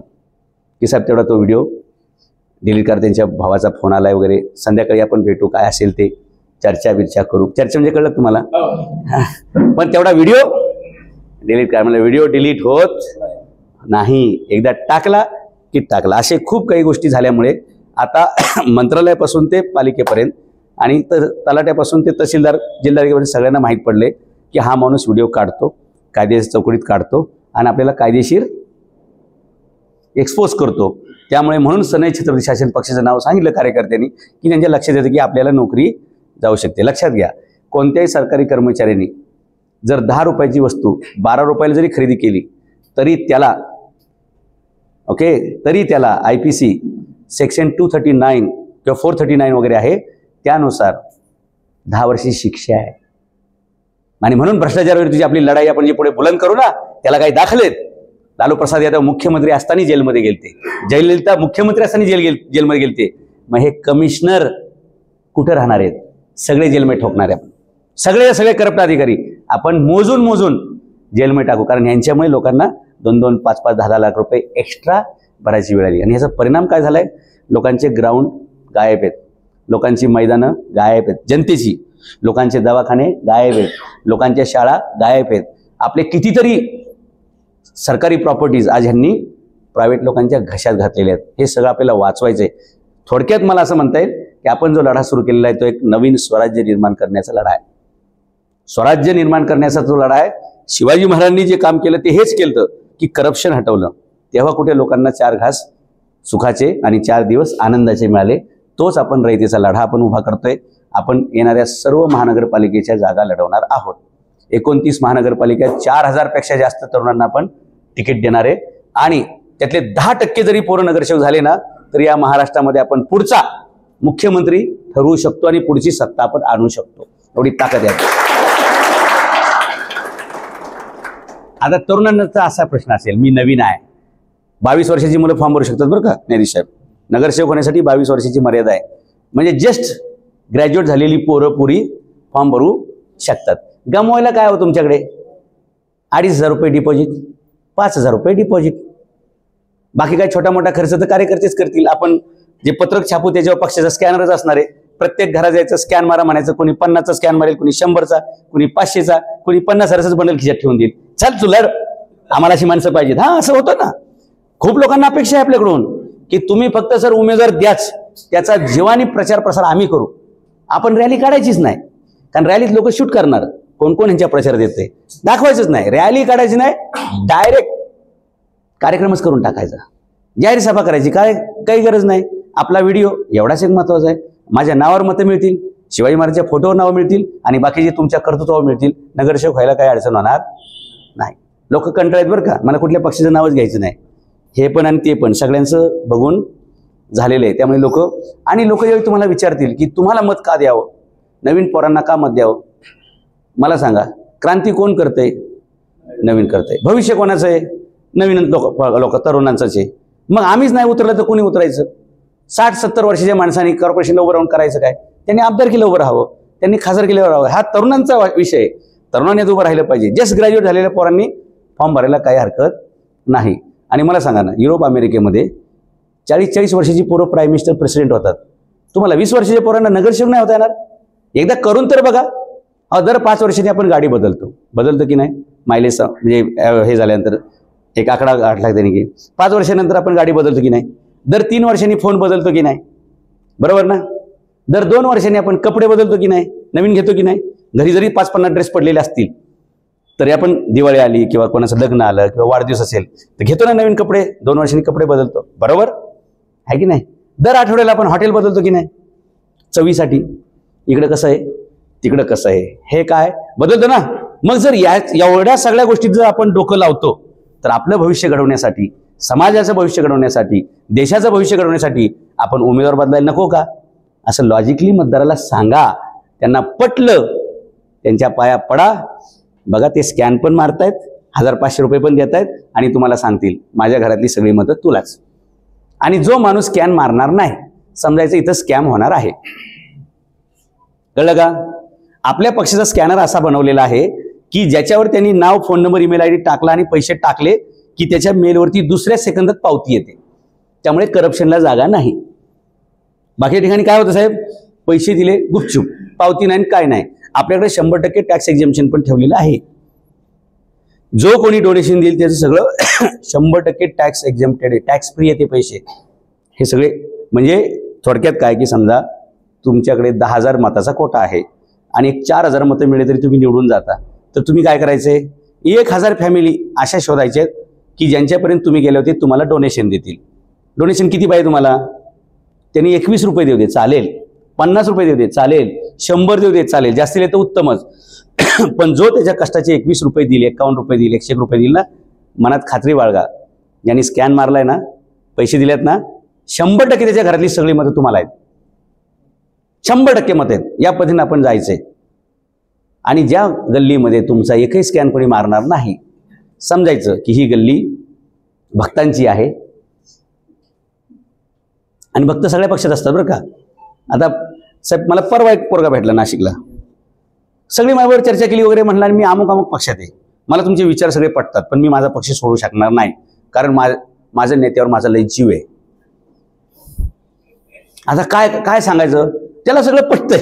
की साहेब तेवढा तो व्हिडिओ डिलीट करा, त्यांच्या भावाचा फोन आलाय वगैरे, संध्याकाळी आपण भेटू, काय असेल ते चर्चा बिर्चा करू. चर्चा म्हणजे कळलं तुम्हाला, पण तेवढा व्हिडिओ डिलीट करा. म्हणजे व्हिडिओ डिलीट होत नाही, एकदा टाकला की टाकला. असे खूप काही गोष्टी झाल्यामुळे आता मंत्रालयापासून ते पालिकेपर्यंत आणि तलाट्यापासून ते तहसीलदार जिल्हाधिकाऱ्यांपर्यंत सगळ्यांना माहीत पडले की हा माणूस व्हिडिओ काढतो, कायदेशीर चौकटीत काढतो आणि आपल्याला कायदेशीर एक्सपोज करतो. त्यामुळे म्हणून सनई छत्रपती शासन पक्षाचं नाव सांगितलं कार्यकर्त्यांनी की त्यांच्या लक्षात येतं की आपल्याला नोकरी जाऊ शकते. लक्षात घ्या, कोणत्याही सरकारी कर्मचाऱ्यांनी जर 10 रुपयाची वस्तू 12 रुपयाला जरी खरेदी केली तरी त्याला तरी त्याला IPC सेक्शन 239 किंवा 439 वगैरे आहे, त्यानुसार 10 वर्षाची शिक्षा आहे. आणि म्हणून भ्रष्टाचाराविरुद्धची आपली लढाई आपण जे पुढे बुलंद करू ना, त्याला काही दाखलेत. लालू प्रसाद यादव मुख्यमंत्री असताना जेलमध्ये गेलते, जयललिता मुख्यमंत्री असताना जेलमध्ये गेलते. मग हे कमिशनर कुठे राहणार आहेत? सगळे जेलमध्ये ठोकणार आहे. आपण सगळे करप्ट अधिकारी आपण मोजून जेलमध्ये टाकू, कारण यांच्यामुळे लोकांना 2-2, 5-5, 10-10 लाख रुपये एक्स्ट्रा भरायची वेळ आली. आणि याचा परिणाम काय झालाय? लोकांचे ग्राउंड गायब आहेत, लोकांची मैदानं गायब आहेत, जनतेची, लोकांचे दवाखाने गायब आहेत, लोकांच्या शाळा गायब आहेत. आपले कितीतरी सरकारी प्रॉपर्टीज आज ह्यांनी प्रायव्हेट लोकांच्या घशात घातलेल्या आहेत. हे सगळं आपल्याला वाचवायचं आहे. थोडक्यात मला असं म्हणता येईल की आपण जो लढा सुरू केलेला आहे तो एक नवीन स्वराज्य निर्माण करण्याचा लढा आहे. स्वराज्य निर्माण करण्याचा जो लढा आहे, शिवाजी महाराजांनी जे काम केलं ते हेच केलं की करप्शन हटवलं. तेव्हा कुठे लोकांना 4 घास सुखाचे आणि 4 दिवस आनंदाचे मिळाले. तोच आपण रयतेचा लढा आपण उभा करतोय. आपण येणाऱ्या सर्व महानगरपालिकेच्या जागा लढवणार आहोत. 29 महानगरपालिका 4000 पेक्षा जास्त तरुणांना आपण तिकीट देणार आहे. आणि त्यातले 10% जरी पोरं नगरसेवक झाले ना तर या महाराष्ट्रामध्ये आपण पुढचा मुख्यमंत्री ठरवू शकतो आणि पुढची सत्ता आपण आणू शकतो. एवढी ताकद आहे. आता तरुणांचा असा प्रश्न असेल, मी नवीन आहे, 22 वर्षाची मुलं फॉर्म भरू शकतात बरं का न्यायाधीश साहेब? नगरसेवक होण्यासाठी 22 वर्षाची मर्यादा आहे. म्हणजे जस्ट ग्रॅज्युएट झालेली पोरं पुरी फॉर्म भरू शकतात. गमवायला काय हो तुमच्याकडे? 2,500 रुपये डिपॉझिट, 5,000 रुपये डिपॉझिट. बाकी काय छोटा मोठा खर्च तर कार्यकर्तेच करतील. आपण जे पत्रक छापू त्याच्यावर पक्षाचा स्कॅनरच असणार आहे. प्रत्येक घरात जायचं, स्कॅन मारा म्हणायचं. कोणी 50चा स्कॅन मारेल, कोणी 100चा, कोणी 500चा, कोणी 50,000च बंडल खिशात ठेवून देईल. चल तू लढ, आम्हाला अशी माणसं पाहिजेत. हा, असं होतं ना. खूप लोकांना अपेक्षा आहे आपल्याकडून की तुम्ही फक्त सर उमेदवार द्याच, त्याचा जीवानी प्रचार प्रसार आम्ही करू. आपण रॅली काढायचीच नाही, कारण रॅलीत लोक शूट करणार. कोण कोण यांच्या प्रचार देते दाखवायचंच नाही. रॅली काढायची नाही, डायरेक्ट कार्यक्रमच करून टाकायचा. जाहीर सभा करायची काय काही गरज नाही. आपला व्हिडिओ एवढाच एक महत्वाचा आहे. माझ्या नावावर मतं मिळतील, शिवाजी महाराजांच्या फोटोवर नावं मिळतील आणि बाकीचे तुमच्या कर्तृत्वावर मिळतील. नगरसेवक व्हायला काही अडचण होणार नाही. लोक कंटाळत बरं का, मला कुठल्या पक्षाचं नावच घ्यायचं नाही. हे पण आणि ते पण सगळ्यांचं बघून झालेलं आहे. त्यामुळे लोक ज्यावेळी तुम्हाला विचारतील की तुम्हाला मत का द्यावं, नवीन पोरांना का मत द्यावं, मला सांगा. क्रांती कोण करतंय? नवीन करतंय. भविष्य कोणाचं आहे? नवीन लोक तरुणांचंच आहे. मग आम्हीच नाही उतरलं तर कोणी उतरायचं? 60-70 वर्षाच्या माणसांनी कॉर्पोरेशनला उभं राहून करायचं काय? त्यांनी आमदारकीला उभं राहावं, त्यांनी खासदारकीला राहावं. हा तरुणांचा विषय आहे. तरुणांनी उभं राहिलं पाहिजे. जस्ट ग्रॅज्युएट झालेल्या पोरांनी फॉर्म भरायला काही हरकत नाही. आणि मला सांगा ना, युरोप अमेरिकेमध्ये 40-40 वर्षाची पोरं प्राईम मिनिस्टर प्रेसिडेंट होतात. तुम्हाला 20 वर्षाच्या पोरांना नगरसेवक नाही होता येणार? एकदा करून तर बघा. दर 5 वर्षांनी आपण गाडी बदलतो की नाही? मायलेज म्हणजे हे झाल्यानंतर एक आकडा गाठला त्यांनी की 5 वर्षानंतर आपण गाडी बदलतो की नाही? दर 3 वर्षांनी फोन बदलतो की नाही? बरोबर ना? दर 2 वर्षांनी आपण कपडे बदलतो की नाही? नवीन घेतो की नाही? घरी जरी 5-50 ड्रेस पडलेले असतील तरी आपण दिवाळी आली किंवा कोणाचं लग्न आलं किंवा वाढदिवस असेल तर घेतो ना नवीन कपडे. 2 वर्षांनी कपडे बदलतो. बरोबर आहे की नाही? दर आठवड्याला आपण हॉटेल बदलतो की नाही? चवीसाठी. इकडं कसं आहे, तिकडं कसं आहे, हे काय बदलतो ना. मग जर एवढ्या सगळ्या गोष्टीत जर आपण डोकं लावतो तर आपलं भविष्य घडवण्यासाठी, समाजाचं भविष्य घडवण्यासाठी, देशाचं भविष्य घडवण्यासाठी आपण उमेदवार बदलायला नको का? असं लॉजिकली मतदाराला सांगा. त्यांना पटलं, त्यांच्या पाया पडा. बघा, ते स्कॅन पण मारतायत, 1000-500 रुपये पण देत आहेत आणि तुम्हाला सांगतील माझ्या घरातली सगळी मतं तुलाच. आणि जो माणूस स्कॅन मारणार नाही, समजायचं इथं स्कॅम होणार आहे. कळलं का? आपल्या पक्षाचा स्कॅनर असा बनवलेला आहे की ज्याच्यावर त्यांनी नाव, फोन नंबर, ईमेल आयडी टाकला आणि पैसे टाकले की त्याच्या मेलवरती दुसऱ्या सेकंदात पावती येते. त्यामुळे करप्शनला जागा नाही. बाकी ठिकाणी काय होतं साहेब? पैसे दिले गुपचूप, पावती नाही, काय नाही. आपल्याकडे 100% टॅक्स एक्झम्पशन पण ठेवलेलं आहे. जो कोणी डोनेशन देईल त्याचं सगळं 100% टॅक्स एक्झम्प्टेड आहे, टॅक्स फ्री आहे ते पैसे. हे सगळे म्हणजे थोडक्यात काय की समजा तुमच्याकडे 10,000 मताचा कोटा आहे आणि 4,000 मतं मिळले तरी तुम्ही निवडून जाता, तर तुम्ही काय करायचे? 1,000 फॅमिली अशा शोधायचे की ज्यांच्यापर्यंत तुम्ही गेले होते तुम्हाला डोनेशन देतील. डोनेशन किती पाहिजे तुम्हाला? त्यांनी 21 रुपये देऊ दे चालेल, 50 रुपये देऊ दे चालेल, 100 देऊ दे चालेल, जास्त दिले तर उत्तमच. पण जो त्याच्या कष्टाचे 21 रुपये दिले, 51 रुपये दिले, 100 रुपये दिले ना, मनात खात्री बाळगा, ज्यांनी स्कॅन मारलाय ना, पैसे दिलेत ना, 100% त्याच्या घरातली सगळी मतं तुम्हाला आहेत. 100% मत आहेत. या पद्धतीने आपण जायचंय. आणि ज्या गल्लीमध्ये तुमचा एकही स्कॅन कोणी मारणार नाही, समजायचं की ही गल्ली भक्तांची आहे. आणि भक्त सगळ्या पक्षात असतात बरं का. आता साहेब, मला परवा एक पोरगा भेटला नाशिकला, सगळी माझ्यावर चर्चा केली वगैरे, म्हणला मी अमुक पक्षात आहे, मला तुमचे विचार सगळे पटतात, पण मी माझा पक्ष सोडू शकणार नाही, कारण माझ्या नेत्यावर माझा लय जीव आहे. आता काय सांगायचं? त्याला सगळं पटतंय.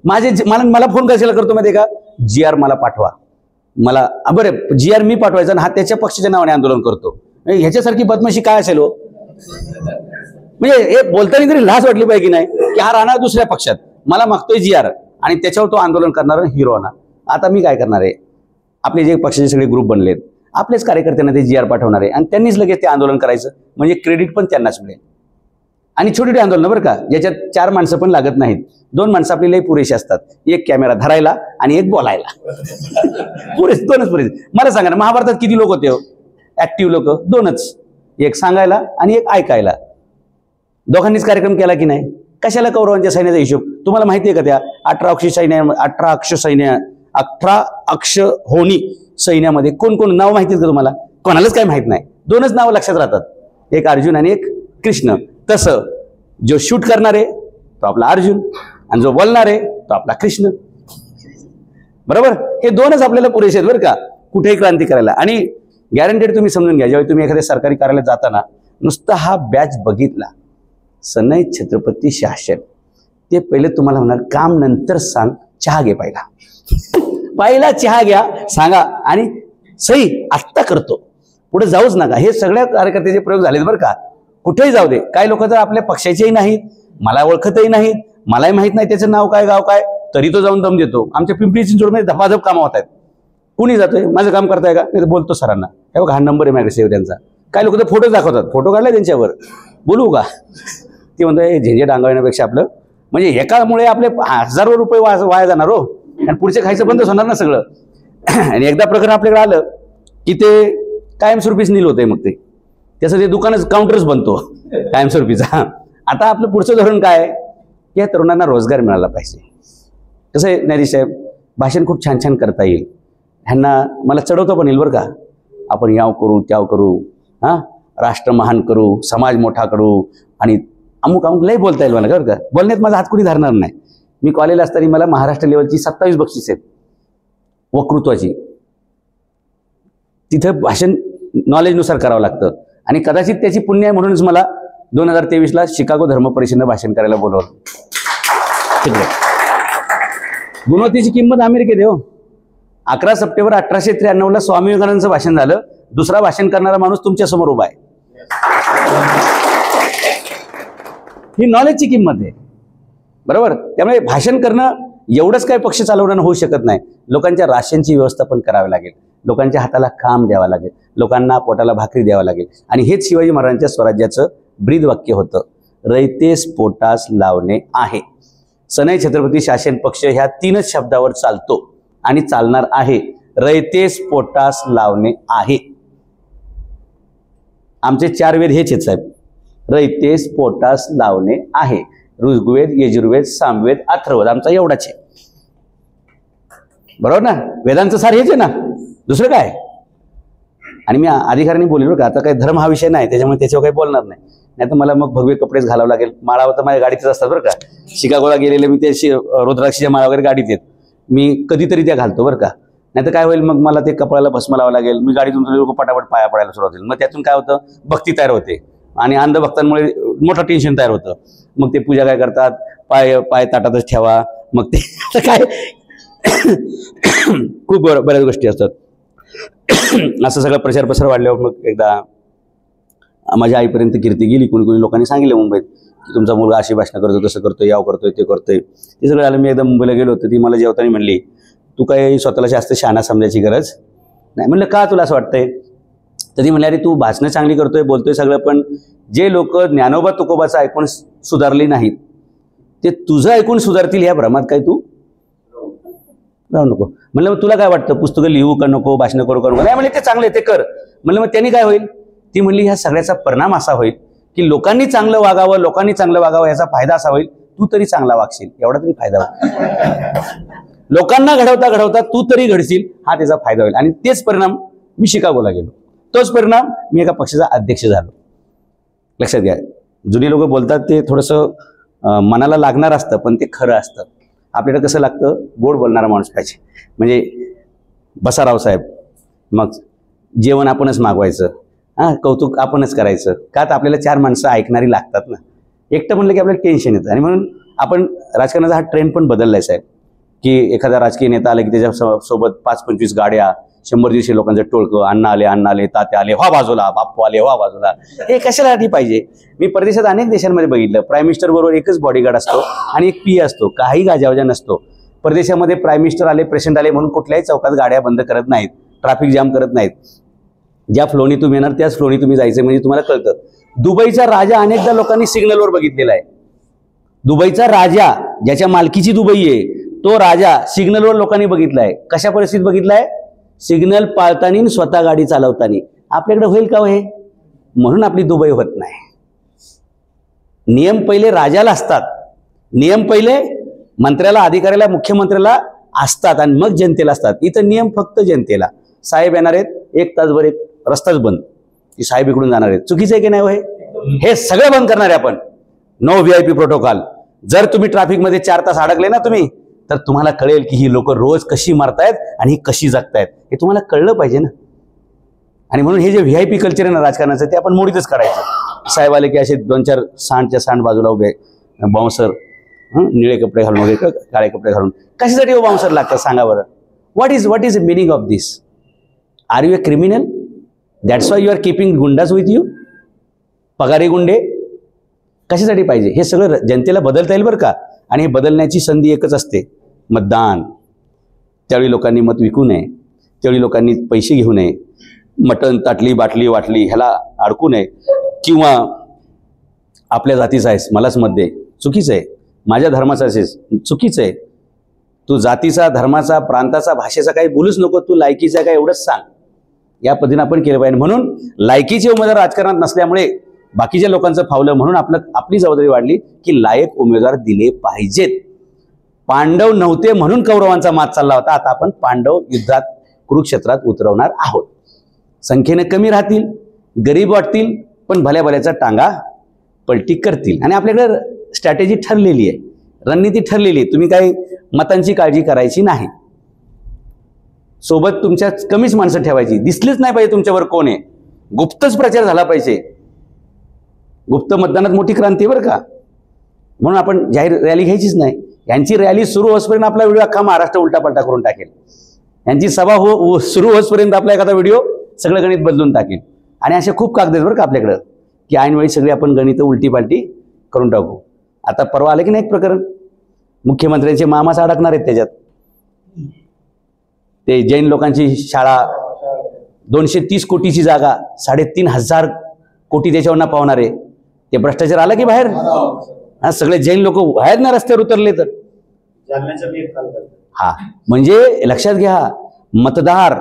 मला फोन कशाला करतो माहिती आहे का? GR मला पाठवा, मला बरं GR मी पाठवायचा आणि हा त्याच्या पक्षाच्या नावाने आंदोलन करतो. ह्याच्यासारखी बदमाशी काय असेल हो? म्हणजे हे बोलताना तरी लाज वाटली पाहिजे की नाही की हा राहणार दुसऱ्या पक्षात, मला मागतोय GR आणि त्याच्यावर तो आंदोलन करणार हिरो होणार. आता मी काय करणार आहे? आपले जे पक्षाचे सगळे ग्रुप बनलेत, आपलेच कार्यकर्त्यांना ते GR पाठवणार आहे आणि त्यांनीच लगेच ते आंदोलन करायचं, म्हणजे क्रेडिट पण त्यांनाच मिळेल. आणि छोटी छोटी आंदोलन बरं का, ज्याच्यात 4 माणसं पण लागत नाहीत, 2 माणसं आपल्याला पुरेशी असतात, एक कॅमेरा धरायला आणि एक बोलायला. दोनच पुरेसे. मला सांगा ना, महाभारतात किती लोक होते हो ऍक्टिव्ह लोक? 2च, एक सांगायला आणि एक ऐकायला. दोघांनीच कार्यक्रम केला की नाही? कशाला कौरवांच्या सैन्याचा हिशोब तुम्हाला माहिती आहे का? त्या 18 अक्ष होणी सैन्यामध्ये कोण कोण नाव माहिती आहे का तुम्हाला? कोणालाच काय माहित नाही. 2च नाव लक्षात राहतात, एक अर्जुन आणि एक कृष्ण. तसं जो शूट करणार आहे तो आपला अर्जुन आणि जो बोलणार आहे तो आपला कृष्ण. बरोबर? हे 2च आपल्याला पुरेसे आहेत बरं का कुठेही क्रांती करायला. आणि गॅरंटेड तुम्ही समजून घ्या, ज्यावेळी तुम्ही एखाद्या सरकारी कार्यालयात जाताना नुसता हा बॅच बघितला, सनई छत्रपती शासन, ते पहिले तुम्हाला म्हणणार काम नंतर सांग, चहा घे पहिला चहा घ्या, सांगा आणि सही आत्ता करतो, पुढे जाऊच नका. हे सगळ्या कार्यकर्त्याचे प्रयोग झालेत बरं का. कुठेही जाऊ दे. काही लोक तर आपल्या पक्षाचेही नाहीत, मला ओळखतही नाहीत, मलाही माहित नाही त्याचं नाव काय, गाव काय, तरी तो जाऊन दम देतो. आमच्या पिंपरी चिंचवडमध्ये धपाधप कामं होत आहेत. कुणी जातोय? माझं काम करताय का? नाही तर बोलतो सरांना, हे बघा हा नंबर आहे माझ्याकडे सेव त्यांचा. काही लोक तर फोटो दाखवतात, फोटो काढलाय त्यांच्यावर, बोलू का? ते म्हणतोय झेंझे डांगवण्यापेक्षा आपलं, म्हणजे एकामुळे आपले हजारो रुपये वाया जाणार हो, आणि पुढचे खायचं बंदच होणार ना सगळं. आणि एकदा प्रकरण आपल्याकडे आलं की ते कायमस्वरूपीच नील होतंय. मग ते त्याचं ते दुकानच काउंटरच बनतो कायमस्वरूपीचा. आता आपलं पुढचं धोरण काय आहे? या तरुणांना रोजगार मिळाला पाहिजे. कसं आहे न्यायाधीश साहेब, भाषण खूप छान छान करता येईल, ह्यांना मला चढवतो पण येईल बरं का. आपण याव करू त्याव करू, हां, राष्ट्र महान करू, समाज मोठा करू आणि अमुक अमुक लय बोलता येईल मला, बरं का. बोलण्यात माझा हात कुणी धरणार नाही. मी कॉलेजला असताना मला महाराष्ट्र लेवलची 27 बक्षीस आहेत वक्तृत्वाची. तिथं भाषण नॉलेजनुसार करावं लागतं आणि कदाचित त्याची पुण्य आहे म्हणूनच मला 2023ला शिकागो धर्म परिषदेनं भाषण करायला बोलवलं. गुणवत्तेची किंमत अमेरिकेत आहे हो. 11 सप्टेंबर 1893ला स्वामी विवेकानंदांचं भाषण झालं. दुसरा भाषण करणारा माणूस तुमच्या समोर उभा आहे. ही नॉलेजची किंमत आहे, बरोबर. त्यामुळे भाषण करणं एवढंच काय पक्ष चालवणं होऊ शकत नाही. लोकांच्या राशनची व्यवस्था पण करावी लागेल, लोकांच्या हाताला काम द्यावं लागेल, लोकांना पोटाला भाकरी द्यावं लागेल. आणि हेच शिवाजी महाराजांच्या स्वराज्याचं ब्रीद वाक्य होतं, रयतेस पोटास लावणे आहे. सनई छत्रपती शासन पक्ष ह्या 3च शब्दावर चालतो आणि चालणार आहे. रयतेस पोटास लावणे आहे. आमचे 4 वेद हेच आहेत साहेब. रयतेस पोटास लावणे आहे. ऋग्वेद, यजुर्वेद, सामवेद, अथर्ववेद आमचा एवढाच आहे, बरोबर ना. वेदांचं सार हेच आहे ना, दुसरं काय. आणि मी अधिकाऱ्यांनी बोललो का आता काही धर्म हा विषय नाही, त्याच्यामुळे त्याच्यावर काही बोलणार नाही. नाही तर मला मग भगवे कपडेच घालावं लागेल. माळावर तर माझ्या गाडीतच असतात बरं का. शिकागोला गेलेले मी ते रुद्राक्षीच्या माळा वगैरे गाडीत आहेत, मी कधीतरी त्या घालतो बरं का. नाही तर काय होईल, मग मला ते कपड्याला भस्म लावावं लागेल. मी गाडीतून लोक पटापट पाया पडायला सुरुवात होईल. मग त्यातून काय होतं, भक्ती तयार होते आणि अंधभक्तांमुळे मोठं टेन्शन तयार होतं. मग ते पूजा काय करतात, पाय ताटातच ठेवा. मग ते काय खूप बऱ्याच गोष्टी असतात. असं सगळं प्रचार प्रसार वाढल्यावर मग एकदा माझ्या आईपर्यंत कीर्ती गेली. कोणी लोकांनी सांगितलं मुंबईत की तुमचा मुलगा अशी भाषणं करतो, तसं करतोय, याव करतोय, ते करतोय. ते सगळं आलं. मी एकदा मुंबईला गेलो होतो. ती मला जेवताना म्हणली, तू काही स्वतःला जास्त शहाणा समजायची गरज नाही. म्हणलं का, तुला असं वाटतंय. तर ती म्हणली, अरे तू भाषणं चांगली करतोय, बोलतोय सगळं, पण जे लोक ज्ञानोबा तुकोबाचं ऐकून सुधारली नाहीत ते तुझं ऐकून सुधारतील या भ्रमात काय तू राहू नको. म्हणलं मग तुला काय वाटतं, पुस्तकं लिहू का नको, भाषणं करू का नको. नाही म्हणले ते चांगले ते कर. म्हणलं मग त्यांनी काय होईल. ती म्हणली ह्या सगळ्याचा परिणाम असा होईल की लोकांनी चांगलं वागावं, लोकांनी चांगलं वागावं, याचा फायदा असा होईल, तू तरी चांगला वागशील, एवढा तरी फायदा होईल. लोकांना घडवता घडवता तू तरी घडशील, हा त्याचा फायदा होईल. आणि तेच परिणाम मी शिकागोला गेलो, तोच परिणाम मी एका पक्षाचा अध्यक्ष झालो. लक्षात घ्या, जुनी लोक बोलतात ते थोडंसं मनाला लागणार असतं, पण ते खरं असतं. आपल्याला कसं लागतं, गोड बोलणारा माणूस पाहिजे. म्हणजे बसा रावसाहेब, मग जेवण आपणच मागवायचं, कौतुक आपणच करायचं. का तर आपल्याला 4 माणसं ऐकणारी लागतात ना. एकटं म्हणलं की आपल्याला टेन्शन येतं. आणि म्हणून आपण राजकारणाचा हा ट्रेंड पण बदललाय साहेब, की एखादा राजकीय नेता आला की त्याच्या सोबत 5-25 गाड्या, 100-150 लोकांचं टोळकं, अण्णा आले, तात्या आले, व्हा बाजूला, बाप्पू आले, व्हा बाजूला. हे कशासाठी पाहिजे. मी परदेशात अनेक देशांमध्ये बघितलं, प्राईम मिनिस्टर बरोबर एकच बॉडीगार्ड असतो आणि एक पी असतो, काही गाजावाजा नसतो. परदेशामध्ये प्राईम मिनिस्टर आले, प्रेसिडेंट आले म्हणून कुठल्याही चौकात गाड्या बंद करत नाहीत, ट्रॅफिक जाम करत नाहीत. ज्या फ्लोनी तुम्ही येणार त्याच फ्लोनी तुम्ही जायचं, म्हणजे तुम्हाला कळतं. दुबईचा राजा अनेकदा लोकांनी सिग्नलवर बघितलेला आहे. दुबईचा राजा, ज्याच्या मालकीची दुबई आहे, तो राजा सिग्नलवर लोकांनी बघितलाय. कशा परिस्थितीत बघितलाय, सिग्नल पाळताना, स्वतः गाडी चालवताना. आपल्याकडे होईल का हे, म्हणून आपली दुबई होत नाही. नियम पहिले राजाला असतात, नियम पहिले मंत्र्याला, अधिकाऱ्याला, मुख्यमंत्र्याला असतात आणि मग जनतेला असतात. इथं नियम फक्त जनतेला. साहेब येणार आहेत, 1 तासभर एक रस्ताच बंद, की साहेब इकडून जाणार आहेत. चुकीचं आहे की नाही हे सगळं बंद करणार आहे आपण. No VIP protocol. जर तुम्ही ट्रॅफिकमध्ये 4 तास अडकले ना तुम्ही, तर तुम्हाला कळेल की ही लोक रोज कशी मारतायत आणि ही कशी जगतायत, हे तुम्हाला कळलं पाहिजे ना. आणि म्हणून हे जे VIP कल्चर आहे ना राजकारणाचं, ते आपण मोडीतच करायचं. साहेब आले की असे 2-4 सांड बाजूला उभे, बाउन्सर निळे कपडे घालून वगैरे, काळे कपडे घालून. कशासाठी बाउन्सर लागतात सांगा बरं. What is meaning of this. Are you a criminal, that's why you are keeping goondas with you. पगारी गुंडे कशासाठी पाहिजे. हे सगळं जनतेला बदलता येईल बरं का. आणि हे बदलण्याची संधी एकच असते, मतदान. त्यावेळी लोकांनी मत विकू नये, त्यावेळी लोकांनी पैसे घेऊ नये, मटण ताटली बाटली वाटली ह्याला अडकू नये, किंवा आपल्या जातीचा आहेस मलाच मत दे, चुकीचं आहे. माझ्या धर्माचा आहेस, चुकीचं आहे. तू जातीचा, धर्माचा, प्रांताचा, भाषेचा काही बोलूच नको, तू लायकीचा काय एवढंच सांग. या पद्धतीने आपण केलं पाहिजे. म्हणून लायकीचे उमेदवार राजकारणात नसल्यामुळे बाकीच्या लोकांचं फावलं, म्हणून आपली जबाबदारी वाढली की लायक उमेदवार दिले पाहिजेत. पांडव नव्हते म्हणून कौरवांचा मात चालला होता. आता आपण पांडव युद्धात कुरुक्षेत्रात उतरवणार आहोत. संख्येने कमी राहतील, गरीब वाटतील, पण भल्या भल्याचा टांगा पलटी करतील. आणि आपल्याकडे स्ट्रॅटेजी ठरलेली आहे, रणनीती ठरलेली आहे. तुम्ही काही मतांची काळजी करायची नाही. सोबत तुमच्या कमीच माणसं ठेवायची, दिसलीच नाही पाहिजे तुमच्यावर कोण आहे, गुप्तच प्रचार झाला पाहिजे. गुप्त मतदानात मोठी क्रांती आहे बरं का. म्हणून आपण जाहीर रॅली घ्यायचीच नाही. यांची रॅली सुरू होईपर्यंत आपला व्हिडिओ अख्खा महाराष्ट्र उलटापालटा करून टाकेल. यांची सभा सुरू होईपर्यंत आपला एखादा व्हिडिओ सगळं गणित बदलून टाकेल. आणि असे खूप कागद आहेत बरं का आपल्याकडं, की ऐनवेळी सगळी आपण गणित उलटीपालटी करून टाकू. आता परवा आलं की नाही एक प्रकरण, मुख्यमंत्र्यांचे मामाच अडकणार आहेत त्याच्यात. ते जैन लोकांची शाळा, 230 कोटीची जागा, 3,500 कोटी त्याच्यावर ना पावणार आहे. ते भ्रष्टाचार आला की बाहेर, हा सगळे जैन लोक आहेत ना रस्त्यावर उतरले तर. हा म्हणजे लक्षात घ्या, मतदार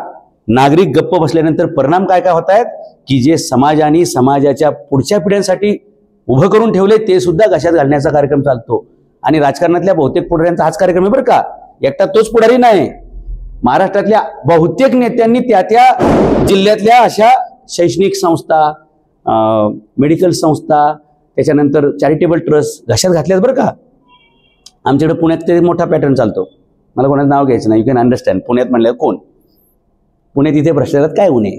नागरिक गप्प बसल्यानंतर परिणाम काय काय होत आहेत, की जे समाजाने समाजाच्या पुढच्या पिढ्यांसाठी उभं करून ठेवले ते सुद्धा घशात घालण्याचा कार्यक्रम चालतो. आणि राजकारणातल्या बहुतेक पुढाऱ्यांचा हाच कार्यक्रम आहे बरं का. एकटा तोच पुढारी नाही, महाराष्ट्रातल्या बहुतेक नेत्यांनी त्या त्या जिल्ह्यातल्या अशा शैक्षणिक संस्था, मेडिकल संस्था, त्याच्यानंतर चॅरिटेबल ट्रस्ट घशात घातल्यात बरं का. आमच्याकडे पुण्यात ते मोठा पॅटर्न चालतो. मला कोणाचं नाव घ्यायचं नाही, यू कॅन अंडरस्टँड. पुण्यात म्हणलं कोण, पुण्यात इथे भ्रष्टाचारात काय होणे.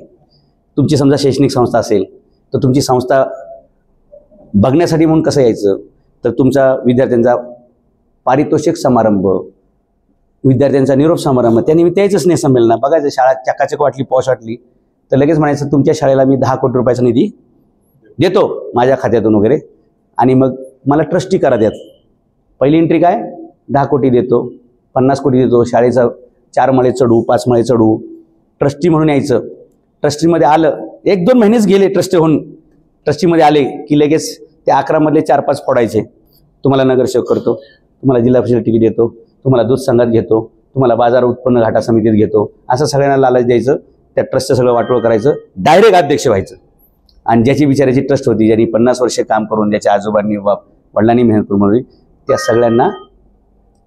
तुमची समजा शैक्षणिक संस्था असेल तर तुमची संस्था बघण्यासाठी म्हणून कसं यायचं, तर तुमचा विद्यार्थ्यांचा पारितोषिक समारंभ, विद्यार्थ्यांचा निरोप समारंभ, त्यानिमित्त यायचंच नाही संमेलना. बघायचं शाळा चकाचक वाटली, पॉश वाटली तर लगेच म्हणायचं तुमच्या शाळेला मी 10 कोटी रुपयाचा निधी देतो माझ्या खात्यातून वगैरे, आणि मग मला ट्रस्टी करा द्यात. पहिली एंट्री काय, 10 कोटी देतो, 50 कोटी देतो, शाळेचा 4 मळे चढू, 5 मळे चढू, ट्रस्टी म्हणून यायचं. ट्रस्टीमध्ये आलं, 1-2 महिनेच गेले ट्रस्टी होऊन, ट्रस्टीमध्ये आले की लगेच ते 11 मधले 4-5 फोडायचे. तुम्हाला नगरसेवक करतो, तुम्हाला जिल्हा परिषद तिकीट देतो, तुम्हाला दूध संघात घेतो, तुम्हाला बाजार उत्पन्न घाटा समितीत घेतो, असं सगळ्यांना लालच द्यायचं. त्या ट्रस्टचं सगळं वाटोळ करायचं, डायरेक्ट अध्यक्ष व्हायचं. आणि ज्याची बिचाराची ट्रस्ट होती, ज्यांनी 50 वर्षे काम करून, ज्याच्या आजोबांनी वडिलांनी मेहनत करून म्हणून, त्या सगळ्यांना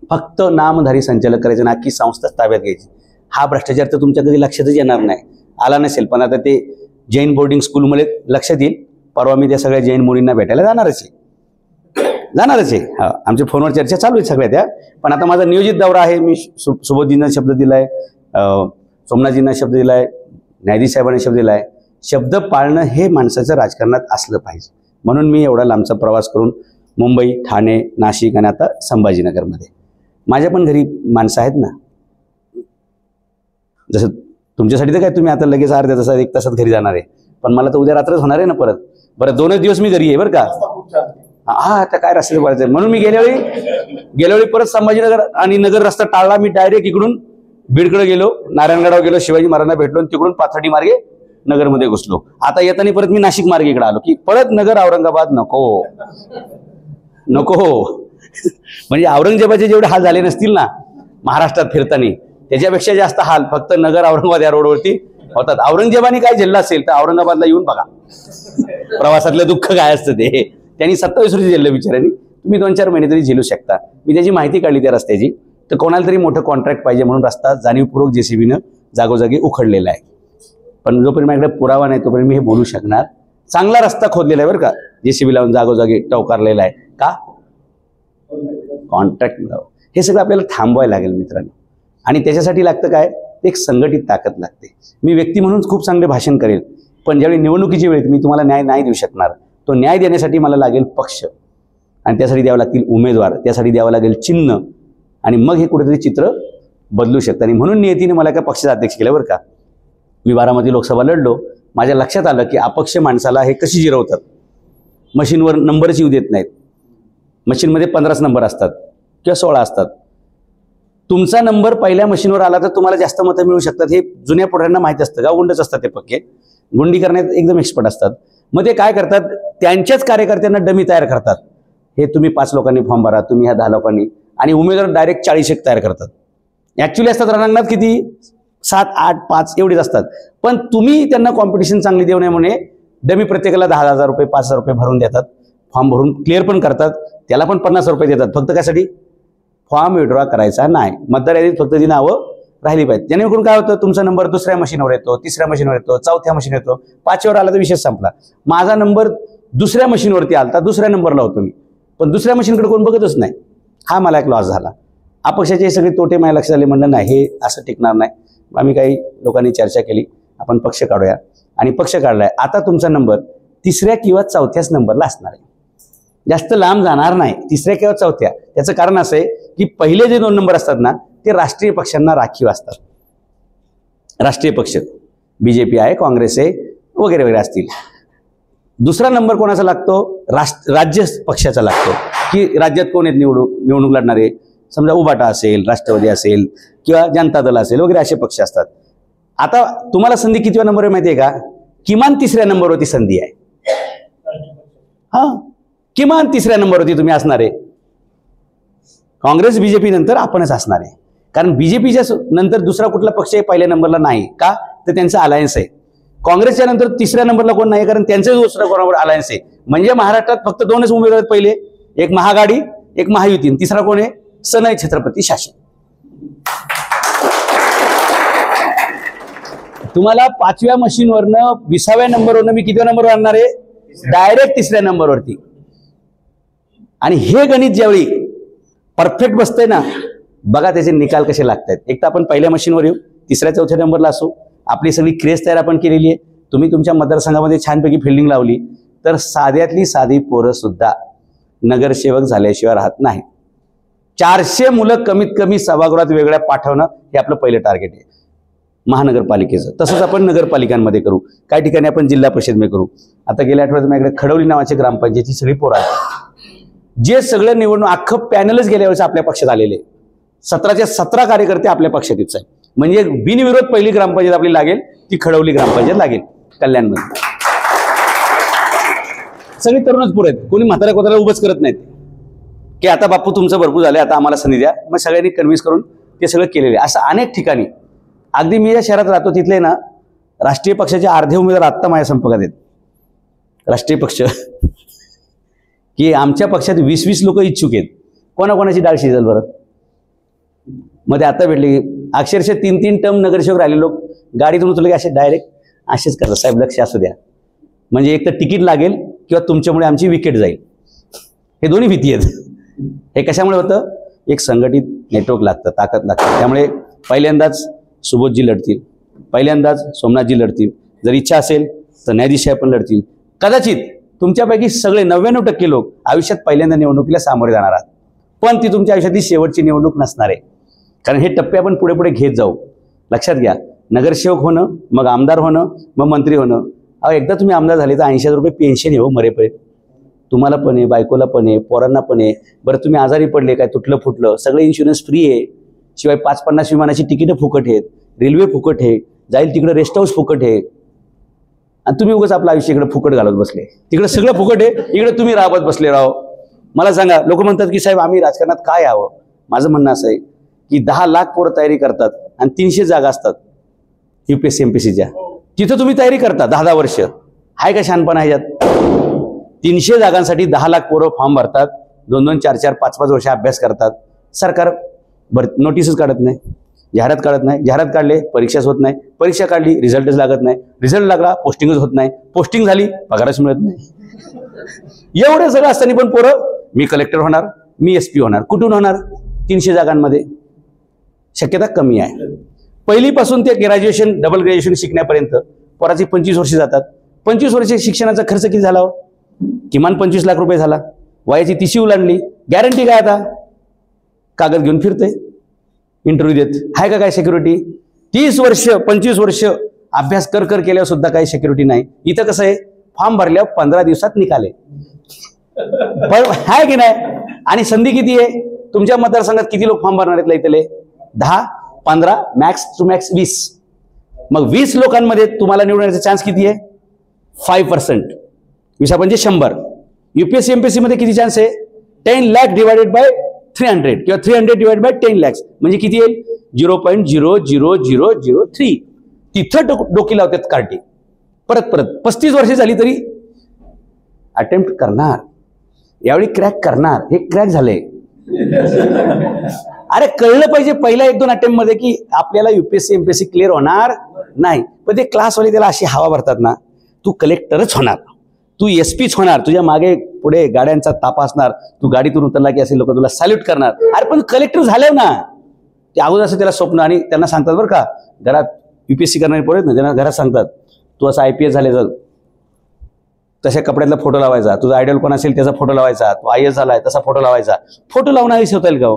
फक्त नामधारी संचालक करायचं ना, की संस्थाच ताब्यात घ्यायची. हा भ्रष्टाचार तर तुमच्या कधी लक्षातच येणार नाही, आला नसेल. पण आता ते जैन बोर्डिंग स्कूलमध्ये लक्षात येईल. परवा मी त्या सगळ्या जैन मुलींना भेटायला जाणारच आहे. हा, आमच्या फोनवर चर्चा चालू आहे सगळ्या त्या. पण आता माझा नियोजित दौरा आहे. मी सुबोधजींना शब्द दिलाय, सोमनाथजींना शब्द दिलाय, न्यायाधीश साहेबांना शब्द दिलाय. शब्द पाळणं हे माणसाचं राजकारणात असलं पाहिजे. म्हणून मी एवढा लांबचा प्रवास करून मुंबई, ठाणे, नाशिक आणि आता संभाजीनगरमध्ये. माझ्या पण घरी माणसं आहेत ना, जसं तुमच्यासाठी तर काय तुम्ही आता लगेच अर्ध्या तासात 1 तासात घरी जाणार आहे, पण मला तर उद्या रात्रच होणार आहे ना परत. बरं 2च दिवस मी घरी आहे बरं का. हा, आता काय रस्त्याचं बोलायचं. म्हणून मी गेल्या वेळी परत संभाजीनगर आणि नगर रस्ता टाळला. मी डायरेक्ट इकडून बीडकडे गेलो, नारायणगडावर गेलो, शिवाजी महाराजांना भेटलो, तिकडून पाथर्डी मार्गे नगरमध्ये घुसलो. आता येताना परत मी नाशिक मार्गे इकडे आलो, की परत नगर औरंगाबाद नको. म्हणजे औरंगजेबाचे जेवढे हाल झाले नसतील ना महाराष्ट्रात फिरताना, त्याच्यापेक्षा जास्त हाल फक्त नगर औरंगाबाद या रोडवरती होतात. औरंगजेबाने काय झेललं असेल तर औरंगाबादला येऊन बघा प्रवासातलं दुःख काय असतं ते. त्यांनी 27 वर्ष झेललं बिचाऱ्यांनी. तुम्ही 2-4 महिने तरी झेलू शकता. मी त्याची माहिती काढली त्या रस्त्याची, तर कोणाला तरी मोठं कॉन्ट्रॅक्ट पाहिजे म्हणून रस्ता जाणीवपूर्वक JCBनं जागोजागी उखडलेला आहे. पण जोपर्यंत माझ्याकडे पुरावा नाही तोपर्यंत मी हे बोलू शकणार. चांगला रस्ता खोदलेला आहे बरं का, JCB लावून जागोजागी टवकारलेला आहे. का कॉन्ट्रॅक्ट मिळावं, हे सगळं आपल्याला थांबवायला लागेल मित्रांनो. आणि त्याच्यासाठी लागतं काय, एक संघटित ताकद लागते. मी व्यक्ती म्हणून खूप चांगले भाषण करेल, पण ज्यावेळी निवडणुकीची वेळेत मी तुम्हाला न्याय नाही देऊ शकणार. तो न्याय देण्यासाठी मला लागेल पक्ष, आणि त्यासाठी द्यावं लागतील उमेदवार, त्यासाठी द्यावं लागेल चिन्ह, आणि मग हे कुठेतरी चित्र बदलू शकतं. आणि म्हणून नियतीने मला काय पक्षाचा अध्यक्ष केलं बरं का. मी 12मती लोकसभा लढलो. माझ्या लक्षात आलं की अपक्ष माणसाला हे कशी जिरवतात. मशीनवर नंबरच येऊ देत नाहीत. मशीनमध्ये 15 नंबर असतात किंवा 16 असतात. तुमचा नंबर पहिल्या मशीनवर आला तर तुम्हाला जास्त मतं मिळू शकतात. हे जुन्या पुढाऱ्यांना माहीत असतं. गावगुंडच असतात ते पक्के, गुंडी करण्यात एकदम एक्सपर्ट असतात. मग ते काय करतात, त्यांच्याच कार्यकर्त्यांना डमी तयार करतात. हे तुम्ही 5 लोकांनी फॉर्म भरा, तुम्ही ह्या 10 लोकांनी, आणि उमेदवार डायरेक्ट 40 तयार करतात. ॲक्च्युली असतात रणांगणात किती 7, 8, 5 एवढेच असतात. पण तुम्ही त्यांना कॉम्पिटिशन चांगली देऊ नये म्हणून डमी प्रत्येकाला 10,000 रुपये 5,000 रुपये भरून देतात. फॉर्म भरून क्लिअर पण करतात. त्याला पण 50 रुपये देतात. फक्त त्यासाठी फॉर्म विड्रॉ करायचा नाही. मतदार यादीत फक्त ती नावं राहिली पाहिजे. जेणेकरून काय होतं, तुमचा नंबर 2ऱ्या मशीनवर येतो, 3ऱ्या मशीनवर येतो, 4थ्या मशीनवर येतो, 5व्यावर आला तर विषय संपला. माझा नंबर दुसऱ्या मशीनवरती आलता, दुसऱ्या नंबरला होतो मी, पण दुसऱ्या मशीनकडे कोण बघतच नाही. हा मला एक लॉस झाला. अपक्षाचे सगळे तोटे माझ्या लक्षात आले. म्हणलं नाही, हे असं टिकणार नाही. आम्ही काही लोकांनी चर्चा केली, आपण पक्ष काढूया, आणि पक्ष काढलाय. आता तुमचा नंबर 3ऱ्या किंवा 4थ्याच नंबरला असणार आहे, जास्त लांब जाणार नाही, 3ऱ्या किंवा 4थ्या. त्याचं कारण असं आहे की पहिले जे 2 नंबर असतात ना, ते राष्ट्रीय पक्षांना राखीव असतात. राष्ट्रीय पक्ष BJP आहे, काँग्रेस आहे, वगैरे वगैरे असतील. दुसरा नंबर कोणाचा लागतो? राज्य पक्षाचा लागतो, की राज्यात कोण आहेत निवडणूक लढणारे. समजा उबाटा असेल, राष्ट्रवादी असेल, किंवा जनता दल असेल, वगैरे असे पक्ष असतात. आता तुम्हाला संधी कितव्या नंबरवर माहिती आहे का? किमान 3ऱ्या नंबरवरती संधी आहे. किमान 3ऱ्या नंबरवरती तुम्ही असणार आहे. काँग्रेस BJP नंतर आपणच असणार आहे. कारण BJPच्या नंतर दुसरा कुठला पक्ष पहिल्या नंबरला नाही का? तर त्यांचा अलायन्स आहे. काँग्रेसच्या नंतर 3ऱ्या नंबरला कोण नाही, कारण त्यांचं दुसरा कोणावर अलायन्स आहे. म्हणजे महाराष्ट्रात फक्त 2च उमेदवार आहेत पहिले, एक महाआघाडी, एक महायुती. 3रा कोण आहे? सनई छत्रपती शासन. तुम्हाला 5व्या मशीनवरनं 20व्या नंबरवरनं मी कितव्या नंबरवर आणणार आहे? डायरेक्ट 3ऱ्या नंबरवरती. आणि हे गणित ज्यावेळी परफेक्ट बसतंय ना, बघा त्याचे निकाल कसे लागतात. एक तर आपण पहिल्या मशीनवर येऊ, 3ऱ्या 4थ्या नंबरला असू, आपली सगळी क्रेज तयार आपण केलेली आहे. तुम्ही तुमच्या मतदारसंघामध्ये छानपैकी फिल्डिंग लावली, तर साध्यातली साधी पोरं सुद्धा नगरसेवक झाल्याशिवाय राहत नाही. 400 मुलं कमीत कमी सभागृहात वेगळ्या पाठवणं हे आपलं पहिलं टार्गेट आहे महानगरपालिकेचं. तसंच आपण नगरपालिकांमध्ये करू, काही ठिकाणी आपण जिल्हा परिषदमध्ये करू. आता गेल्या आठवड्यात माझ्याकडे खडवली नावाची ग्रामपंचायतची सगळी पोरं आहेत, जे सगळं निवडणूक अख्खं पॅनलच गेल्या वेळेस आपल्या पक्षात आलेले. 17च्या 17 कार्यकर्ते आपल्या पक्षात आहेत. म्हणजे बिनविरोध पहिली ग्रामपंचायत आपली लागेल ती खडवली ग्रामपंचायत लागेल कल्याणमध्ये. सगळी तरुणच पोरं आहेत, कोणी म्हाताऱ्या कोताऱ्याला उभंच करत नाहीत की आता बापू तुमचं भरपूर झालं, आता आम्हाला संधी द्या. मग सगळ्यांनी कन्व्हिन्स करून ते सगळं केलेलं आहे. असं अनेक ठिकाणी, अगदी मी ज्या शहरात राहतो तिथले ना, राष्ट्रीय पक्षाचे अर्धे उमेदवार आत्ता माझ्या संपर्कात आहेत. राष्ट्रीय पक्ष की आमच्या पक्षात 20-20 लोक इच्छुक आहेत. कोणाकोणाची डाळ शिजेल बरं? मध्ये आता भेटले अक्षरशः 3-3 टर्म नगरसेवक राहिले लोक गाडीतून उतरले की असे डायरेक्ट असेच करतात, साहेब लक्ष असू द्या, म्हणजे एक तर तिकीट लागेल किंवा तुमच्यामुळे आमची विकेट जाईल. हे दोन्ही भीती आहेत. हे कशामुळे होतं? एक संघटित नेटवर्क लागतं, ताकद लागतं. त्यामुळे पहिल्यांदाच सुबोधजी लढतील, पहिल्यांदाच सोमनाथजी लढतील, जर इच्छा असेल तर न्यायाधीश पण लढतील. कदाचित तुमच्यापैकी सगळे 99% लोक आयुष्यात पहिल्यांदा निवडणुकीला सामोरे जाणार आहात, पण ती तुमच्या आयुष्यातली शेवटची निवडणूक नसणार आहे. कारण हे टप्पे आपण पुढे पुढे घेत जाऊ. लक्षात घ्या, नगरसेवक होणं, मग आमदार होणं, मग मंत्री होणं. एकदा तुम्ही आमदार झाले तर 80,000 रुपये पेन्शन येऊ मरेपर्यंत. तुम्हाला पण आहे, बायकोला पण आहे, पोरांना पण आहे. बरं तुम्ही आजारी पडले, काय तुटलं फुटलं, सगळं इन्शुरन्स फ्री आहे. शिवाय 5-50 विमानाची तिकीटं फुकट आहेत, रेल्वे फुकट आहे, जाईल तिकडे रेस्ट हाऊस फुकट आहे. आणि तुम्ही उगाच आपलं आयुष्य इकडे फुकट घालत बसले. तिकडे सगळं फुकट आहे, इकडे तुम्ही राबत बसले. राव मला सांगा, लोक म्हणतात की साहेब आम्ही राजकारणात काय यावं. माझं म्हणणं असं आहे की 10 लाख पोरं तयारी करतात आणि 300 जागा असतात UPSC MPSCच्या. तिथं तुम्ही तयारी करता 10-10 वर्ष. आहे का शहाणपणा ह्याच्यात? 300 जागांसाठी 10 लाख पोरं फॉर्म भरतात, 2-2, 4-4, 5-5 वर्ष अभ्यास करतात. सरकार नोटीसच काढत नाही, जाहिरात काढत नाही, जाहिरात काढले परीक्षाच होत नाही, परीक्षा काढली रिझल्टच लागत नाही, रिझल्ट लागला पोस्टिंगच होत नाही, पोस्टिंग झाली पगारच मिळत नाही. एवढं सगळं असताना पण पोरं मी कलेक्टर होणार, मी SP होणार. कुठून होणार? 300 जागांमध्ये शक्यता कमी आहे. पहिलीपासून ते ग्रॅज्युएशन, डबल ग्रॅज्युएशन शिकण्यापर्यंत पोराची 25 वर्ष जातात. 25 वर्ष शिक्षणाचा खर्च किती झाला? किमान 25 लाख रुपये झाला. वयाची 30 ओलांडली, गॅरंटी काय? आता कागद घेऊन फिरते इंटरव्ह्यू देत. आहे का काय सिक्युरिटी? 30 वर्ष 25 वर्ष अभ्यास कर केल्यावर सुद्धा काही सिक्युरिटी नाही. इथं कसं आहे, फॉर्म भरल्यावर 15 दिवसात निकाले. आहे की नाही? आणि संधी किती आहे? तुमच्या मतदारसंघात किती लोक फॉर्म भरणार आहेत? इथले 10, 15, मॅक्स टू मॅक्स 20. मग 20 लोकांमध्ये तुम्हाला निवडण्याचा चान्स किती आहे? 5%. 20 100. UPSC MPSC मध्ये किती चान्स आहे? 10 लाख डिवायडेड बाय 300 किंवा 300 डिवाइड बाय 10 lakhs म्हणजे किती येईल? 0.00003. तिथं डोकी लावतात कार्टी. परत 35 वर्षे झाली तरी अटेम्प्ट करणार, यावेळी क्रॅक करणार. हे क्रॅक झाले. अरे कळलं पाहिजे पहिल्या 1-2 अटेम्प्ट मध्ये की आपल्याला UPSC MPSC क्लिअर होणार नाही. पण ते क्लासवाले त्याला अशी हवा भरतात ना, तू कलेक्टरच होणार, तू एसपीच होणार, तुझ्या मागे पुढे गाड्यांचा ताप असणार, तू गाडीतून उतरला की असे लोक तुला सॅल्यूट करणार. अरे पण कलेक्टर झाले ना. ते अगोदर असं त्याला स्वप्न, आणि त्यांना सांगतात बरं का, घरात UPSC करणारे पोरं आहेत ना, त्यांना घरात सांगतात तू असं IPS झाले तर तशा कपड्यातला फोटो लावायचा, तुझा आयडल कोण असेल त्याचा फोटो लावायचा, तू IAS झालाय तसा फोटो लावायचा. फोटो लावून आयुष्य होता येईल का?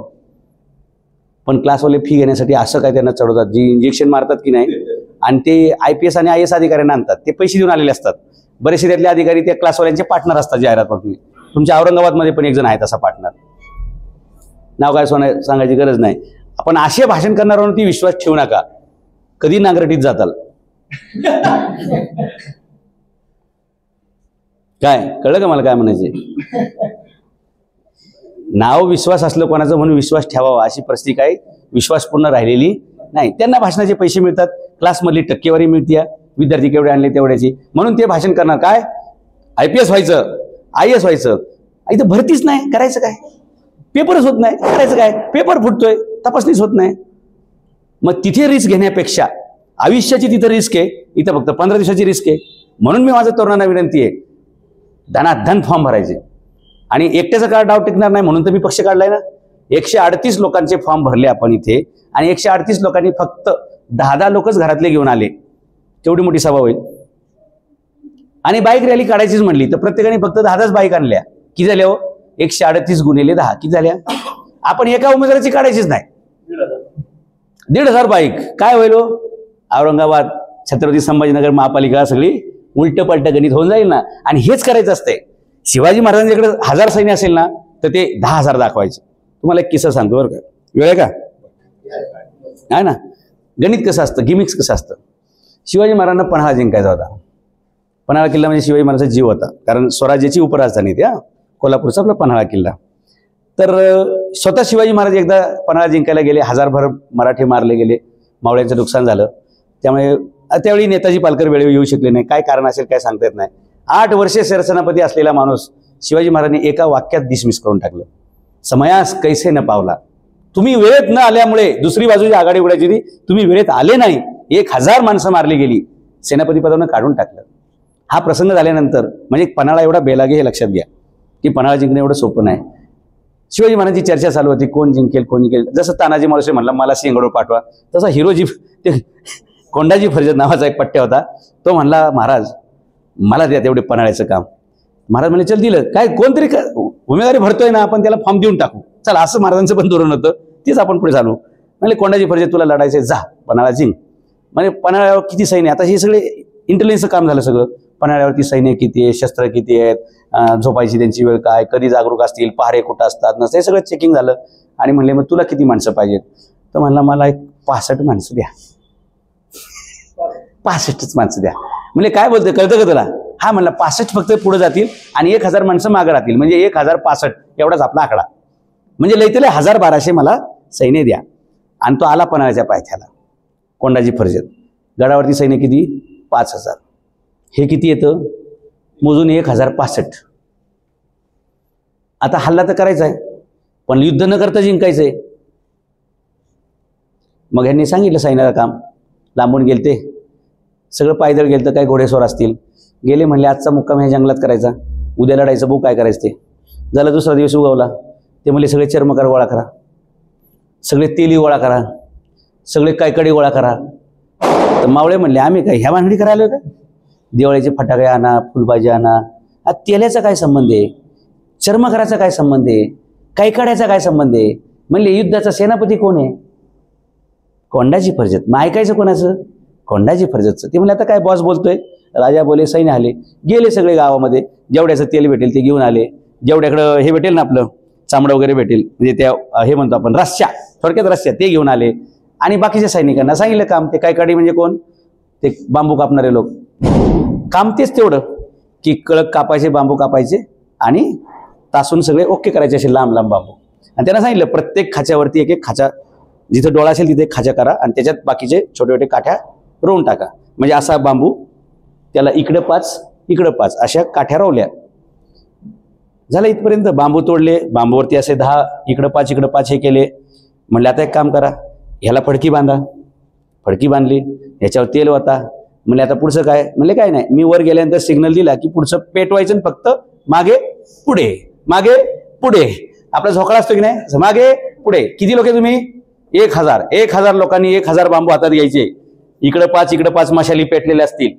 पण क्लासवाले फी घेण्यासाठी असं काय त्यांना चढवतात, जी इंजेक्शन मारतात की नाही, आणि ते IPS आणि IAS अधिकाऱ्यांना आणतात. ते पैसे देऊन आलेले असतात. बरेचसे त्यातले अधिकारी त्या क्लासवाल्यांचे पार्टनर असतात जाहिरातमध्ये. तुमच्या औरंगाबादमध्ये पण एक जण आहेत असा पार्टनर, नाव काय सांगायची गरज नाही. आपण असे भाषण करणाऱ्यांवरती विश्वास ठेवू नका, कधी नांगरटीत जाताल. काय कळलं का मला काय म्हणायचे? नाव विश्वास असलं कोणाचं म्हणून विश्वास ठेवावा अशी परिस्थिती काही विश्वासपूर्ण राहिलेली नाही. त्यांना भाषणाचे पैसे मिळतात, क्लासमधली टक्केवारी मिळते, विद्यार्थी केवढे आणले तेवढ्याची, म्हणून ते भाषण करणार. काय IPS व्हायचं, IAS व्हायचं, इथं भरतीच नाही, करायचं काय? पेपरच होत नाही, करायचं काय? पेपर फुटतोय, तपासणीच होत नाही. मग तिथे रिस्क घेण्यापेक्षा आयुष्याची तिथं रिस्क आहे, इथं फक्त 15 दिवसाची रिस्क आहे. म्हणून मी माझं तरुणांना विनंती आहे, धनाधन फॉर्म भरायचे. आणि एकट्याचा काळ डाव टिकणार नाही म्हणून तर मी पक्ष काढलाय ना. 138 लोकांचे फॉर्म भरले आपण इथे, आणि 138 लोकांनी फक्त 10 लोकच घरातले घेऊन आले. तेवढी मोठी सभा होईल. आणि बाईक रॅली काढायचीच म्हणली तर प्रत्येकाने फक्त 10 बाईक आणल्या. किती झाल्या हो? 138 गुणिले 10 किती झाल्या? आपण एका उमेदवाराची काढायचीच नाही, 1,500 बाईक. काय होईल हो? औरंगाबाद, छत्रपती संभाजीनगर महापालिका सगळी उलट पलट गणित होऊन जाईल ना. आणि हेच करायचं असतंय. शिवाजी महाराजांच्याकडे 1000 सैन्य असेल ना तर ते 10,000 दाखवायचे. तुम्हाला एक किस्सा सांगतो बरं का, वेळ आहे का? आहे ना. गणित कसं असतं, गिमिक्स कसं असतं. शिवाजी महाराजांना पन्हाळा जिंकायचा होता. पन्हाळा किल्ला म्हणजे शिवाजी महाराजांचा जीव होता, कारण स्वराज्याची उपराजधानी त्या कोल्हापूरचा आपला पन्हाळा किल्ला. तर स्वतः शिवाजी महाराज एकदा पन्हाळा जिंकायला गेले, 1000भर मराठे मारले गेले, मावळ्यांचं नुकसान झालं. त्यामुळे त्यावेळी नेताजी पालकर वेळेवर येऊ शकले नाही. काय कारण असेल काय सांगता येत नाही. 8 वर्षे सरसेनापती असलेला माणूस शिवाजी महाराजांनी एका वाक्यात डिसमिस करून टाकलं, समयास कैसे न पावला. तुम्ही वेळेत न आल्यामुळे दुसरी बाजूची आघाडी उडायची होती, तुम्ही वेळेत आले नाही, 1000 माणसं मारली गेली, सेनापती पदावरून काढून टाकलं. हा प्रसंग झाल्यानंतर म्हणजे पन्हाळा एवढा बेलागे हे लक्षात घ्या की पन्हाळा जिंकणं एवढं सोपं नाही. शिवाजी महाराजांची चर्चा चालू होती, कोण जिंकेल कोण जिंकेल. जसं तानाजी मालुसरे म्हणला मला सिंहगडवर पाठवा, तसा हिरोजी ते कोंडाजी फर्जद नावाचा एक पट्ट्या होता, तो म्हणला महाराज मला द्या तेवढे पन्हाळ्याचं काम. महाराज म्हणजे चल दिलं. काय कोणतरी उमेदवारी भरतोय ना, आपण त्याला फॉर्म देऊन टाकू, चला असं महाराजांचं पण धोरण होतं. तेच आपण पुढे चालू. म्हणजे कोंडाजी फर्जद तुला लढायचं, जा पन्हाळा जिंक. म्हणजे पन्हाळ्यावर किती सैन्य, आता हे सगळे इंटेलिजन्सचं काम झालं सगळं. पन्हाळ्यावरती सैन्य किती आहे, शस्त्र किती आहेत, झोपायची त्यांची वेळ काय, कधी जागरूक असतील, पहारे कुठं असतात नसतं, हे सगळं चेकिंग झालं. आणि म्हणले मग तुला किती माणसं पाहिजेत? तर म्हणला मला एक 65 माणसं द्या. 65च माणसं द्या. म्हणजे काय बोलतोय कळतं का तुला? हा म्हणला 65 फक्त पुढे जातील आणि 1000 माणसं मागे राहतील, म्हणजे 1065 एवढाच आपला आकडा. म्हणजे लयतले 1200 मला सैन्य द्या. आणि तो आला पन्हाळ्याच्या पायथ्याला, कोंडाजी फर्जद. गडावरती सैन्य किती? 5000. हे किती येतं मोजून? 1065. आता हल्ला तर करायचा आहे, पण युद्ध न करता जिंकायचंय. मग यांनी सांगितलं सैन्याला काम. लांबून गेलते, सगळं पायदळ गेलं, काय घोडेस्वार असतील, गेले. म्हणले आजचा मुक्काम ह्या जंगलात करायचा, उद्या लढायचं, बघू काय करायचं ते. झालं दुसरा दिवस उगवला. ते म्हणले सगळे चर्मकार गोळा करा, सगळे तेली गोळा करा, सगळे कायकडी गोळा करा. तर मावळे म्हणले आम्ही काय ह्या भानगडी करायला का? दिवाळीचे फटाके आणा, फुलभाजी आणा. तेल्याचा काय संबंध आहे? चर्मकाराचा काय संबंध आहे? कायकड्याचा काय संबंध आहे? म्हणले युद्धाचा सेनापती कोण आहे? कोंडाजी फर्जद. मग ऐकायचं कोणाचं? कोंडाजी फर्जदचं. ते म्हणले आता काय बॉस बोलतोय. राजा बोले, सैन्य आले, गेले सगळे गावामध्ये, जेवढ्याचं तेल भेटेल ते घेऊन आले, जेवढ्याकडं हे भेटेल ना आपलं चामडं वगैरे भेटेल, म्हणजे त्या हे म्हणतो आपण रस्स्या, थोडक्यात रस्स्या, ते घेऊन आले. आणि बाकीच्या सैनिकांना सांगितलं काम. ते कायकडी म्हणजे कोण? ते बांबू कापणारे लोक. काम तेच तेवढं की कळक कापायचे, बांबू कापायचे आणि तासून सगळे ओके करायचे, असे लांब लांब बांबू. आणि त्यांना सांगितलं प्रत्येक खाच्यावरती एक एक खाचा, जिथं डोळा असेल तिथे खाचा करा आणि त्याच्यात बाकीचे छोटे छोटे काठ्या रोवून टाका. म्हणजे असा बांबू, त्याला इकडं 5 इकडं 5 अशा काठ्या रोवल्या. झालं इथपर्यंत. बांबू तोडले, बांबूवरती असे 10 इकडं 5 इकडं 5 हे केले. म्हणले आता एक काम करा, ह्याला फडकी बांधा. फडकी बांधली, ह्याच्यावर तेल होता, म्हणजे आता पुढचं काय? म्हणजे काय नाही, मी वर गेल्यानंतर सिग्नल दिला की पुढचं पेटवायचं फक्त मागे पुढे मागे पुढे. आपला झोकाळा असतो की नाही, मागे पुढे. किती लोक आहे तुम्ही? 1000 लोकांनी 1000 बांबू हातात घ्यायचे. इकडे 5 मशाली पेटलेल्या असतील.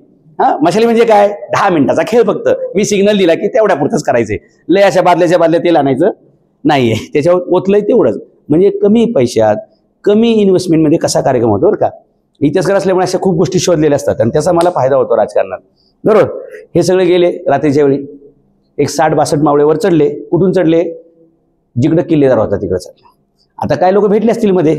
मशाली म्हणजे काय? 10 मिनिटाचा खेळ फक्त. मी सिग्नल दिला की तेवढ्या पुरतच करायचे. लय अशा बादल्या तेल आणायचं नाहीये, त्याच्यावर ओतलंय तेवढंच. म्हणजे कमी पैशात कमी इन्व्हेस्टमेंटमध्ये कसा कार्यक्रम होतो बरं का. इतिहासकार असल्यामुळे अशा खूप गोष्टी शोधलेल्या असतात आणि त्याचा मला फायदा होतो राजकारणात, बरोबर. हे सगळे गेले रात्रीच्या वेळी. एक 60-62 मावळेवर चढले. कुठून चढले? जिकडे किल्लेदार होता तिकडे चढले. आता काय लोक भेटले असतील मध्ये,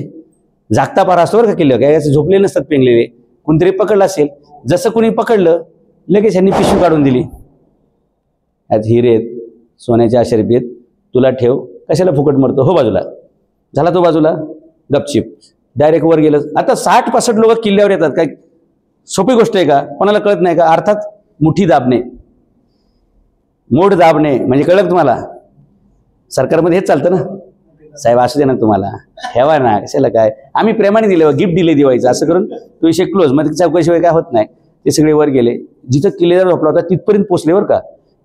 जागता पारा असतो बरं का किल्ले, काय झोपलेले नसतात पेंगलेले. कोणतरी पकडलं असेल. जसं कोणी पकडलं लगेच ह्यांनी पिशवी काढून दिली. यात हिरे आहेत, सोन्याच्या अशर्फी आहेत, तुला ठेव, कशाला फुकट मरतो, हो बाजूला. झाला तो बाजूला, गपचिप डायरेक्ट वर गेलं. आता 60-65 लोक किल्ल्यावर येतात. काय सोपी गोष्ट आहे का? कोणाला कळत नाही का? अर्थात मुठी दाबणे, मोठ दाबणे म्हणजे कळलं तुम्हाला. सरकारमध्ये हेच चालतं ना. साहेब असू दे ना, तुम्हाला ठेवा ना, कशाला काय, आम्ही प्रेमाने दिले, गिफ्ट दिले दिवाळीचं, असं करून तो विषय क्लोज. मग चौकशीशिवाय काय होत नाही. ते सगळे वर गेले. जिथं किल्लेदार झोपला होता तिथपर्यंत पोचले बरं का.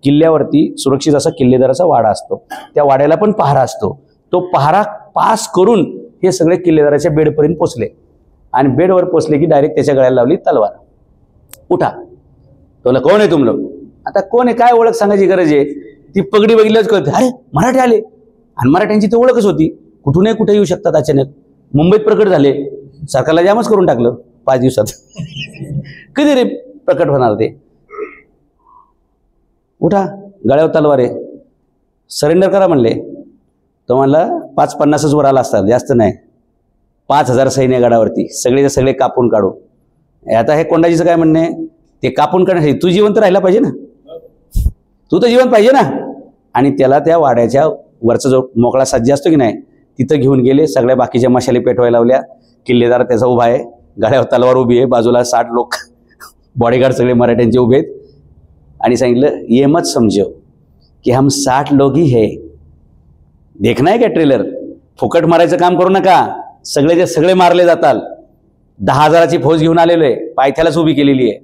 किल्ल्यावरती सुरक्षित असा किल्लेदाराचा वाडा असतो, त्या वाड्याला पण पहारा असतो. तो पहारा पास करून हे सगळे किल्लेदाराच्या बेडपर्यंत पोचले आणि बेडवर पोचले की डायरेक्ट त्याच्या गळ्याला लावली तलवार. उठा. तुला कोण आहे तुम लोग? आता कोण आहे काय ओळख सांगायची गरज आहे? ती पगडी बघितल्याच कळते, अरे मराठी आले. आणि मराठ्यांची ती ओळखच होती. कुठूनही कुठे येऊ शकतात अचानक. मुंबईत प्रकट झाले, सरकारला जामच करून टाकलं 5 दिवसात. कधी रे प्रकट होणार ते? उठा, गळ्यावर तलवार आहे, सरेंडर करा म्हणले. तो म्हणला 550च वर आला असतात, जास्त नाही. 5000 सैन्य गडावरती, सगळे सगळे कापून काढू. आता हे कोंडाजीचं काय म्हणणे, ते कापून काढण्यासाठी तू जिवंत राहिला पाहिजे ना, तू तर जिवंत पाहिजे ना. आणि त्याला त्या वाड्याच्या वरचा जो मोकळा सज्जा असतो की नाही, तिथं घेऊन गेले. सगळ्या बाकीच्या मशाली पेटवायला लावल्या. किल्लेदार त्याचा उभा आहे, गळ्यावर तलवार उभी आहे, बाजूला 60 लोक बॉडीगार्ड सगळे मराठ्यांचे उभे आहेत. आणि सांगितलं, ये मत समजो की हम 60 लोग ही है, देखना है का ट्रेलर. फुकट मारायचं काम करू नका, सगळेचे सगळे मारले जातात. 10,000ची फौज घेऊन आलेलो आहे, पायथ्यालाच उभी केलेली आहे.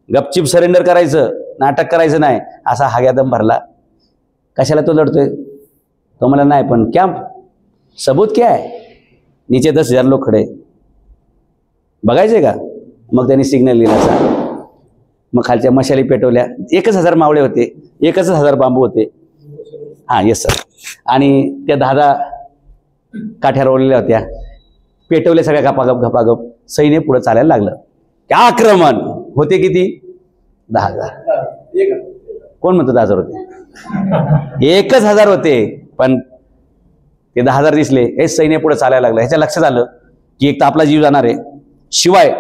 गपचिप सरेंडर करायचं, नाटक करायचं नाही. असा हाग्यादम भरला. कशाला तो लढतोय? तो मला नाही, पण क्या सबूत क्या है? नीचे 10,000 लोक खडे, बघायचे का? मग त्यांनी सिग्नल दिला. मग खालच्या मशाली पेटवल्या. 1,000 मावळे होते, 1,000 बांबू होते. हां येस सर. आणि त्या 10 काठ्या रोवलेल्या होत्या, पेटवल्या सगळ्या गपागप. सैन्य पुढे चालायला लागलं. त्या आक्रमण होते किती? 10,000. कोण म्हणतो 10,000 होते? 1,000 होते. पण ते 10,000 दिसले. हे सैन्य पुढे चालायला लागलं. ह्याच्या लक्षात आलं की एक तर आपला जीव जाणार आहे, शिवाय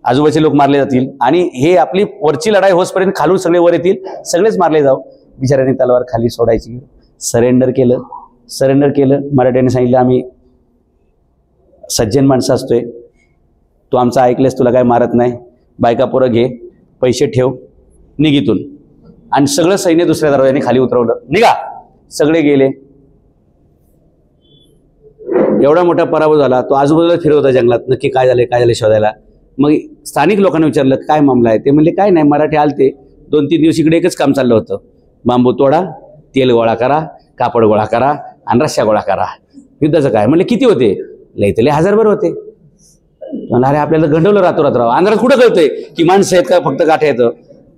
आजूबाजूचे लोक मारले जातील. आणि हे आपली वरची लढाई होसपर्यंत खालून सगळे वर येतील, सगळेच मारले जाऊ. बिचाऱ्यांनी तलवार खाली सोडायची. सरेंडर केलं. मराठ्यांनी सांगितलं, आम्ही सज्जन माणसं असतोय, तू आमचं ऐकलंस, तुला काय मारत नाही. बायका पोरं घे, पैसे ठेव, निघितून. आणि सगळं सैन्य दुसऱ्या दरवाजाने खाली उतरवलं. निघा. सगळे गेले. एवढा मोठा पराभव झाला. तो आजूबाजूला फिरत होता जंगलात, नक्की काय झालं शोधायला. मग स्थानिक लोकांना विचारलं, काय मामला आहे? ते म्हणले, काय नाही, मराठी आलते, 2-3 दिवस इकडे एकच काम चाललं होतं. बांबू तोडा, तेल गोळा करा, कापड गोळा करा आणि रश्या गोळा करा. युद्धाचं काय? म्हणले, किती होते? लयतले 1000 होते. अरे आपल्याला गंडवलं रातोरात्र. आंध्रात कुठं कळतंय की माणसं आहेत का फक्त गाठ्या येतं?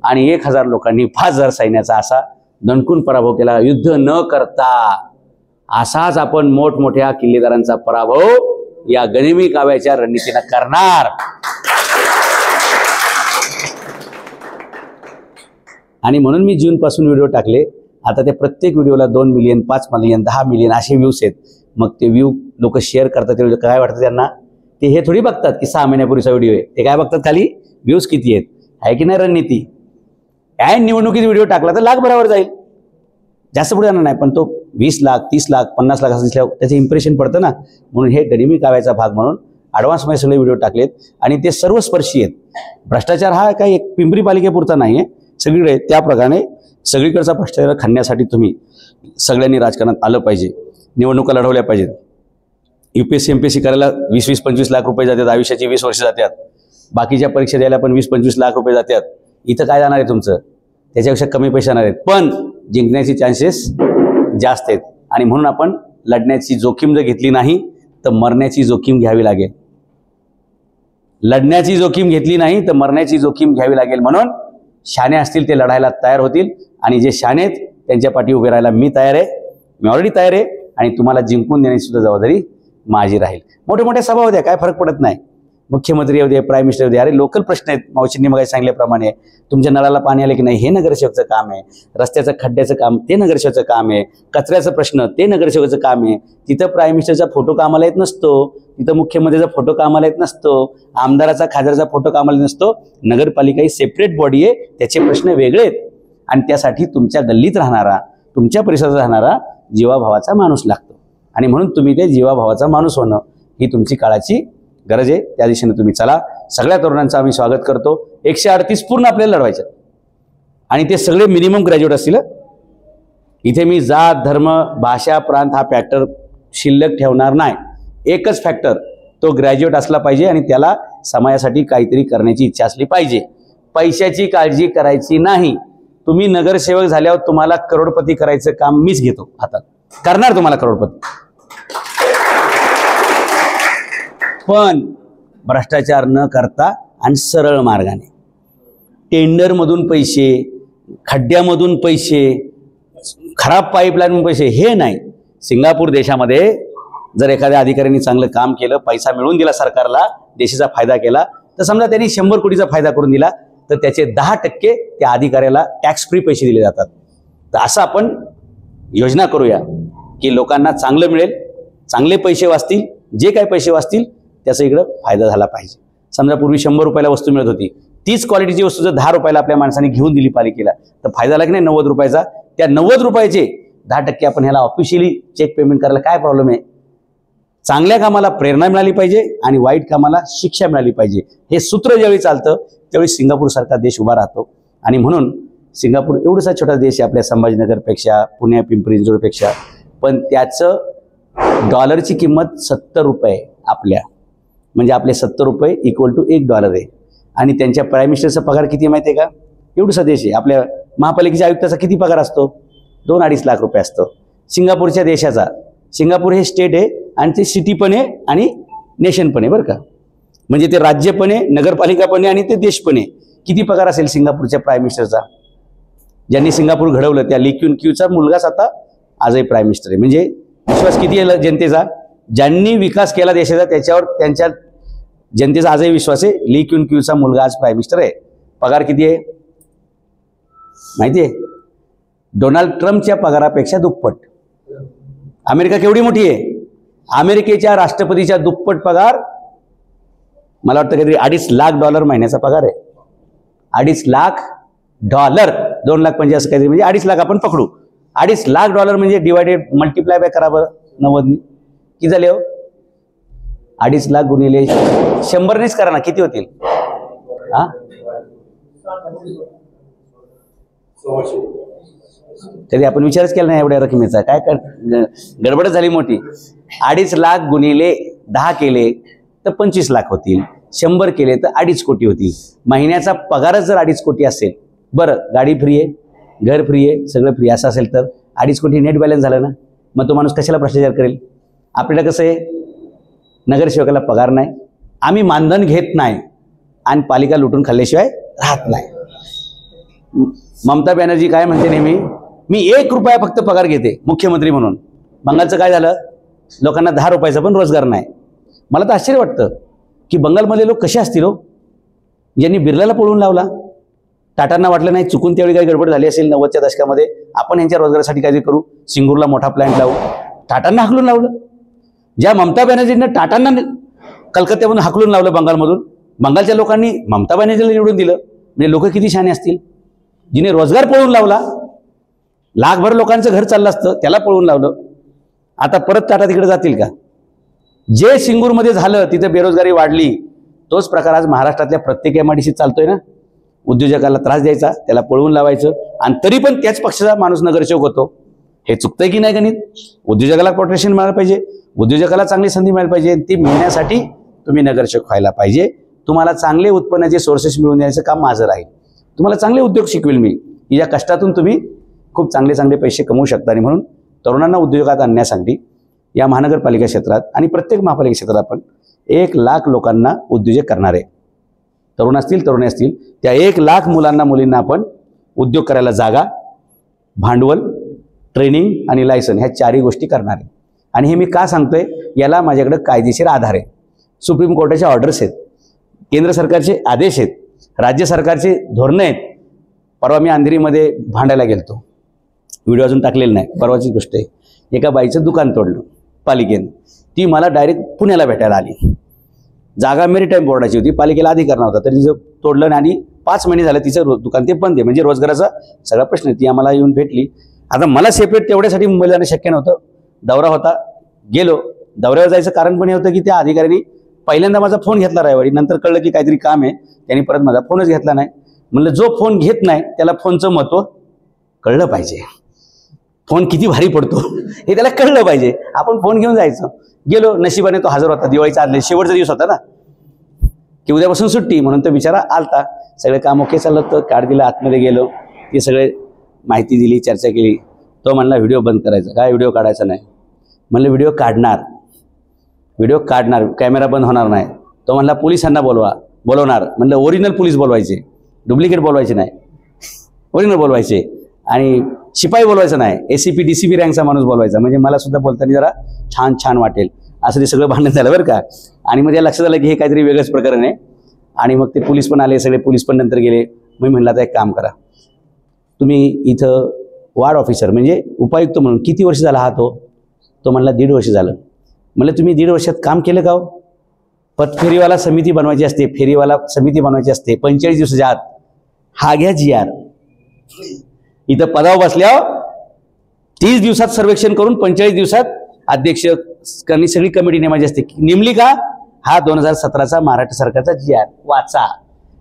आणि 1,000 लोकांनी 5,000 सैन्याचा असा दणकून पराभव केला, युद्ध न करता. असाच आपण मोठमोठ्या किल्लेदारांचा पराभव या गनिमी काव्याच्या रणनीतीनं करणार. आणि म्हणून मी जूनपासून व्हिडिओ टाकले. आता त्या प्रत्येक व्हिडिओला 2 मिलियन, 5 मिलियन, 10 मिलियन असे व्ह्यूज आहेत. मग ते व्ह्यू लोक शेअर करतात. ते काय वाटतं त्यांना? ते हे थोडी बघतात की 6 महिन्यापूर्वीचा व्हिडिओ आहे. ते काय बघतात? खाली व्ह्यूज किती आहेत, आहे की नाही रणनीती. काय निवडणुकीत व्हिडिओ टाकला तर लाखभरावर जाईल, जास्त पुढे जाणार नाही. पण तो 20 लाख, 30 लाख, 50 लाख असं दिसल्यावर त्याचं इम्प्रेशन पडतं ना. म्हणून हे गनिमी काव्याचा भाग म्हणून ॲडव्हान्समध्ये सगळे व्हिडिओ टाकलेत. आणि ते सर्वस्पर्शी आहेत. भ्रष्टाचार हा काही एक पिंपरी पालिकेपुरता नाही आहे, सगळीकडे. त्याप्रकारे सगळीकडचा भ्रष्टाचार खणण्यासाठी तुम्ही सगळ्यांनी राजकारणात आलं पाहिजे, निवडणुका लढवल्या पाहिजेत. UPSC MPSC करायला 20-25 लाख रुपये जातात, आयुष्याची 20 वर्ष जातात. बाकीच्या परीक्षा द्यायला पण 20-25 लाख रुपये जातात, इथं काय जाणार आहे तुमचं? त्याच्यापेक्षा कमी पैसे जाणार आहेत, पण जिंकण्याचे चान्सेस जास्त आहेत. आणि म्हणून आपण लढण्याची जोखीम जर घेतली नाही तर मरण्याची जोखीम घ्यावी लागेल. लढण्याची जोखीम घेतली नाही तर मरण्याची जोखीम घ्यावी लागेल. म्हणून शाणे असतील ते लढायला तयार होतील, आणि जे शाणे आहेत त्यांच्या पाठी उभे राहायला मी तयार आहे, मी ऑलरेडी तयार आहे. आणि तुम्हाला जिंकून देण्याची सुद्धा जबाबदारी माझी राहील. मोठे मोठ्या सभा होत्या, काय फरक पडत नाही. मुख्यमंत्री होते, प्राईम मिनिस्टर होते, अरे लोकल प्रश्न आहेत. मावशींनी मग सांगितल्याप्रमाणे तुमच्या नळाला पाणी आले की नाही हे नगरसेवकचं काम आहे, रस्त्याचं खड्ड्याचं काम ते नगरसेवकचं काम आहे, कचऱ्याचा प्रश्न ते नगरसेवकाचं काम आहे. तिथं प्राईम मिनिस्टरचा फोटो कामाला येत नसतो, तिथं मुख्यमंत्र्याचा फोटो कामाला येत नसतो, आमदाराचा खासदाराचा फोटो कामाला नसतो. नगरपालिका ही सेपरेट बॉडी आहे, त्याचे प्रश्न वेगळे आहेत. आणि त्यासाठी तुमच्या गल्लीत राहणारा, तुमच्या परिसरात राहणारा जीवाभावाचा माणूस लागतो. आणि म्हणून तुम्ही ते जीवाभावाचा माणूस होणं ही तुमची काळाची गरज आहे. त्या दिशेने तुम्ही चला. सगळ्या तरुणांचं आम्ही स्वागत करतो. 138 पूर्ण आपल्याला लढवायचे, आणि ते सगळे मिनिमम ग्रॅज्युएट असतील. इथे मी जात, धर्म, भाषा, प्रांत हा फॅक्टर शिल्लक ठेवणार नाही. एकच फॅक्टर, तो ग्रॅज्युएट असला पाहिजे आणि त्याला समाजासाठी काहीतरी करण्याची इच्छा असली पाहिजे. पैशाची काळजी करायची नाही. तुम्ही नगरसेवक झाल्यावर तुम्हाला करोडपती करायचं काम मीच घेतो हातात, करणार तुम्हाला करोडपती. पण भ्रष्टाचार न करता आणि सरळ मार्गाने, टेंडरमधून पैसे, खड्ड्यामधून पैसे, खराब पाईपलाईन पैसे हे नाही. सिंगापूर देशामध्ये जर एखाद्या अधिकाऱ्यांनी चांगलं काम केलं, पैसा मिळवून दिला सरकारला, देशाचा फायदा केला, तर समजा त्यांनी 100 कोटीचा फायदा करून दिला तर त्याचे 10% त्या अधिकाऱ्याला टॅक्स फ्री पैसे दिले जातात. तर असं आपण योजना करूया की लोकांना चांगलं मिळेल, चांगले पैसे वाचतील, जे काही पैसे वाचतील त्याचा इकडं फायदा झाला पाहिजे. समजा पूर्वी 100 रुपयाला वस्तू मिळत होती, तीच क्वालिटीची वस्तू जर 10 रुपयाला आपल्या माणसाने घेऊन दिली पालिकेला तर फायदा झाला की नाही 90 रुपयाचा. त्या 90 रुपयाचे 10% आपण ह्याला ऑफिशियली चेक पेमेंट करायला काय प्रॉब्लेम आहे? चांगल्या कामाला प्रेरणा मिळाली पाहिजे आणि वाईट कामाला शिक्षा मिळाली पाहिजे. हे सूत्र ज्यावेळी चालतं त्यावेळी सिंगापूर सारखा देश उभा राहतो. आणि म्हणून सिंगापूर एवढासा छोटा देश आहे आपल्या संभाजीनगरपेक्षा, पुणे पिंपरी चिंचवडपेक्षा, पण त्याचं डॉलरची किंमत 70 रुपये आपल्या, म्हणजे आपले 70 रुपये इक्वल टू $1 आहे. आणि त्यांच्या प्राईम मिनिस्टरचा पगार किती माहिती आहे का? एवढासा देश आहे. आपल्या महापालिकेच्या आयुक्ताचा किती पगार असतो? 2-2.5 लाख रुपये असतो. सिंगापूरच्या देशाचा, सिंगापूर हे स्टेट आहे आणि ते सिटी पण आहे आणि नेशन पण आहे बरं का, म्हणजे ते राज्य पण आहे, नगरपालिका पण आहे आणि ते देश पण आहे. किती पगार असेल सिंगापूरच्या प्राईम मिनिस्टरचा? ज्यांनी सिंगापूर घडवलं त्या ली क्युन क्यूचा मुलगाच आता आजही प्राईम मिनिस्टर आहे. म्हणजे विश्वास किती आहे जनतेचा? ज्यांनी विकास केला देशाचा त्याच्यावर त्यांच्या जनतेचा आजही विश्वास आहे. ली क्युन क्यूचा मुलगा आज प्राईम मिनिस्टर आहे. पगार किती आहे माहिती आहे? डोनाल्ड ट्रम्पच्या पगारापेक्षा दुप्पट. अमेरिका केवढी मोठी आहे? अमेरिकेच्या राष्ट्रपतीच्या दुप्पट पगार, मला वाटतं काहीतरी $2.5 लाख महिन्याचा पगार आहे. $2.5 लाख, 2 लाख म्हणजे असं काहीतरी, म्हणजे 2.5 लाख आपण पकडू. $2.5 लाख म्हणजे डिवायडेड मल्टिप्लाय बाय करा बरं 90 किती झाले हो? 2.5 लाख गुणिले 100नेच करा ना, किती होतील? हा, तरी आपण विचारच केला नाही एवढ्या रकमेचा. काय गडबडच झाली मोठी. 2.5 लाख गुणिले 10 केले तर 25 लाख होतील, 100 केले तर 2.5 कोटी होतील. महिन्याचा पगारच जर 2.5 कोटी असेल, बरं गाडी फ्री आहे, घर फ्री आहे, सगळं फ्री असं असेल तर 2.5 कोटी नेट बॅलन्स झालं ना. मग तो माणूस कशाला भ्रष्टाचार करेल? आपल्याला कसं आहे, नगरसेवकाला पगार नाही, आम्ही मानधन घेत नाही आणि पालिका लुटून खाल्ल्याशिवाय राहत नाही. ममता बॅनर्जी काय म्हणते नेहमी, मी 1 रुपया फक्त पगार घेते मुख्यमंत्री म्हणून. बंगालचं काय झालं? लोकांना 10 रुपयाचा पण रोजगार नाही. मला तर आश्चर्य वाटतं की बंगालमधले लोक कसे असतील हो, ज्यांनी बिर्लाला पळवून लावला. टाटांना वाटलं नाही चुकून त्यावेळी काही गडबड झाली असेल 90च्या दशकामध्ये, आपण यांच्या रोजगारासाठी काहीतरी करू, सिंगूरला मोठा प्लॅन्ट लावू. टाटांना हाकलून लावलं. ज्या ममता बॅनर्जींना टाटांना कलकत्त्यामधून हाकलून लावलं बंगालमधून, बंगालच्या लोकांनी ममता बॅनर्जीला निवडून दिलं. म्हणजे लोक किती शहाणे असतील. जिने रोजगार पळवून लावला, लाखभर लोकांचं घर चाललं असतं, त्याला पळवून लावलं. आता परत टाटा तिकडे जातील का? जे सिंगूरमध्ये झालं तिथे बेरोजगारी वाढली, तोच प्रकार आज महाराष्ट्रातल्या प्रत्येक MIDCत चालतोय ना. उद्योजकाला त्रास द्यायचा, त्याला पळवून लावायचं, आणि तरी पण त्याच पक्षाचा माणूस नगरसेवक होतो. हे चुकतंय की नाही गणित? उद्योजकाला प्रोटेक्शन मिळालं पाहिजे, उद्योजकाला चांगली संधी मिळाली पाहिजे. ती मिळण्यासाठी तुम्ही नगरसेवक व्हायला पाहिजे. तुम्हाला चांगले उत्पन्नाचे सोर्सेस मिळवून द्यायचं काम माझं राहील. तुम्हाला चांगले उद्योग शिकवेल मी, की या कष्टातून तुम्ही खूप चांगले चांगले पैसे कमवू शकता. आणि म्हणून तरुणांना उद्योगात आणण्यासाठी या महानगरपालिका क्षेत्रात आणि प्रत्येक महापालिका क्षेत्रात आपण 1,00,000 लोकांना उद्योजक करणार आहे. तरुण असतील, तरुणी असतील, त्या 1,00,000 मुलांना मुलींना आपण उद्योग करायला जागा, भांडवल, ट्रेनिंग आणि लायसन ह्या 4ही गोष्टी करणार आहे. आणि हे मी का सांगतोय, याला माझ्याकडे कायदेशीर आधार आहे. सुप्रीम कोर्टाच्या ऑर्डर्स आहेत, केंद्र सरकारचे आदेश आहेत, राज्य सरकारचे धोरणं आहेत. परवा मी अंधेरीमध्ये भांडायला गेलतो, व्हिडिओ अजून टाकलेला नाही, परवाची गोष्ट आहे. एका बाईचं दुकान तोडलं पालिकेनं. ती मला डायरेक्ट पुण्याला भेटायला आली. जागा मेरीटाईम बोर्डाची होती, पालिकेला अधिकार नव्हता, तर तिचं तोडलं आणि 5 महिने झाले तिचं दुकान ते बंद आहे. म्हणजे रोजगाराचा सगळा प्रश्न. ती आम्हाला येऊन भेटली. आता मला सेपरेट तेवढ्यासाठी मुंबईला जाणं शक्य नव्हतं, दौरा होता, गेलो. दौऱ्यावर जायचं कारण पण हे होतं की त्या अधिकाऱ्यांनी पहिल्यांदा माझा फोन घेतला रविवारी, नंतर कळलं की काहीतरी काम आहे, त्यांनी परत माझा फोनच घेतला नाही. म्हणलं जो फोन घेत नाही त्याला फोनचं महत्त्व कळलं पाहिजे, फोन किती भारी पडतो हे त्याला कळलं पाहिजे. आपण फोन घेऊन जायचं. गेलो, नशिबाने तो हजर होता. दिवाळीचा आदल्या शेवटचा दिवस होता ना, की उद्यापासून सुट्टी, म्हणून तो बिचारा आलता. सगळं काम ओके चाललं होतं. कार्ड दिलं, आतमध्ये गेलो, ती सगळे माहिती दिली, चर्चा केली. तो म्हणला व्हिडिओ बंद करायचा. काय व्हिडिओ काढायचा नाही? म्हणलं व्हिडिओ काढणार, कॅमेरा बंद होणार नाही. तो म्हणला पोलिसांना बोलवणार. म्हणलं ओरिजिनल पोलीस बोलवायचे, डुप्लिकेट बोलवायचे नाही, ओरिजिनल बोलवायचे. आणि शिपाई बोलवायचं नाही, ACP DCP रँकचा माणूस बोलवायचा, म्हणजे मला सुद्धा बोलताना जरा छान वाटेल. असं ते सगळं भांडण झालं बरं का. आणि मग या लक्षात आलं की हे काहीतरी वेगळंच प्रकरण आहे. आणि मग ते पोलीस पण आले, सगळे पोलीस पण नंतर गेले. मी म्हणलं आता एक काम करा, तुम्ही इथं वार्ड ऑफिसर म्हणजे उपायुक्त म्हणून किती वर्ष झाला हा? तो म्हणला 1.5 वर्ष झालं. म्हणलं तुम्ही 1.5 वर्षात काम केलं का हो? फेरीवाला समिती बनवायची असते, 45 दिवसाच्या आत. हा घ्या GR. इथं पदावर बसल्यावर 30 दिवसात सर्वेक्षण करून 45 दिवसात अध्यक्ष सगळी कमिटी नेमायची असते. नेमली का? हा 2017चा महाराष्ट्र सरकारचा GR वाचा.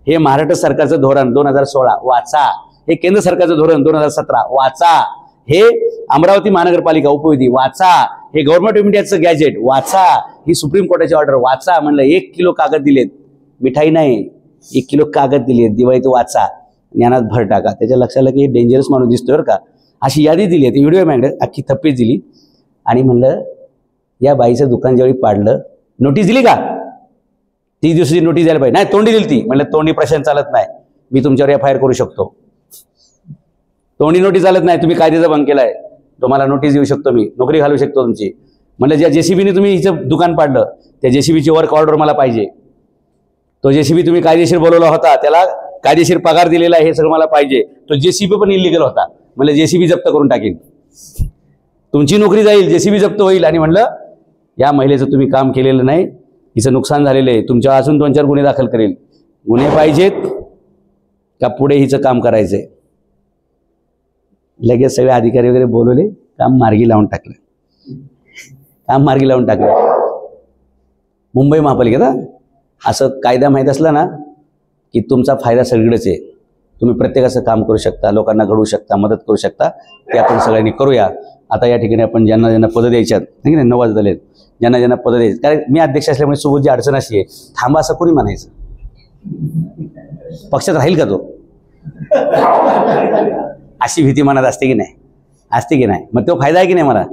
हे महाराष्ट्र सरकारचं धोरण 2016 वाचा. हे केंद्र सरकारचं धोरण 2017 वाचा. हे अमरावती महानगरपालिका उपविधी वाचा. हे गव्हर्नमेंट ऑफ इंडियाचं गॅजेट वाचा. ही सुप्रीम कोर्टाची ऑर्डर वाचा. म्हणलं 1 किलो कागद दिलेत, मिठाई नाही, 1 किलो कागद दिलेत, दिवाळीत वाचा, ज्ञानात भर टाका. त्याच्या लक्षात आलं की डेंजरस माणूस दिसतोय बरं का. अशी यादी दिली आहे, व्हिडिओ मॅगडे अख्खी थप्पीच दिली. आणि म्हणलं या बाईचं दुकान ज्यावेळी पाडलं, नोटीस दिली का? 30 दिवसाची नोटीस द्यायला पाहिजे. नाही, तोंडी दिली ती. म्हणलं तोंडी प्रशासन चालत नाही, मी तुमच्यावर FIR करू शकतो. तोंडी नोटीस चालत नाही, तुम्ही कायद्याचा भंग केलाय, तुम्हाला नोटीस देऊ शकतो, मी नोकरी घालू शकतो तुमची. म्हणलं ज्या JCBने तुम्ही हिचं दुकान पाडलं, त्या JCBची वर्क ऑर्डर मला पाहिजे. तो JCB तुम्ही कायदेशीर बोलवला होता, त्याला कायदेशीर पगार दिलेला आहे, हे सगळं मला पाहिजे. तो JCB पण इलिगल होता. म्हणलं JCB जप्त करून टाकेन, तुमची नोकरी जाईल, JCB जप्त होईल. आणि म्हणलं या महिलेचं तुम्ही काम केलेलं नाही, हिचं नुकसान झालेलं आहे, तुमच्या अजून 2-4 गुन्हे दाखल करेल. गुन्हे पाहिजेत का पुढे हिचं काम करायचंय? लगेच सगळे अधिकारी वगैरे बोलवले, काम मार्गी लावून टाकलं. मुंबई महापालिकेत असं कायदा माहीत असला ना की तुमचा फायदा सगळीकडेच आहे. तुम्ही प्रत्येकाचं काम करू शकता, लोकांना घडवू शकता, मदत करू शकता. ते आपण सगळ्यांनी करूया. आता या ठिकाणी आपण ज्यांना पदं द्यायच्यात, ठीक आहे, 9 वाजले, ज्यांना पदं द्यायची. कारण मी अध्यक्ष असल्यामुळे सोबत जी अडचण अशी आहे, थांबा असं कोणी म्हणायचं? पक्षात राहील का तो? अशी भीती मनात असते की नाही? असते की नाही? मग तो फायदा आहे की नाही मला?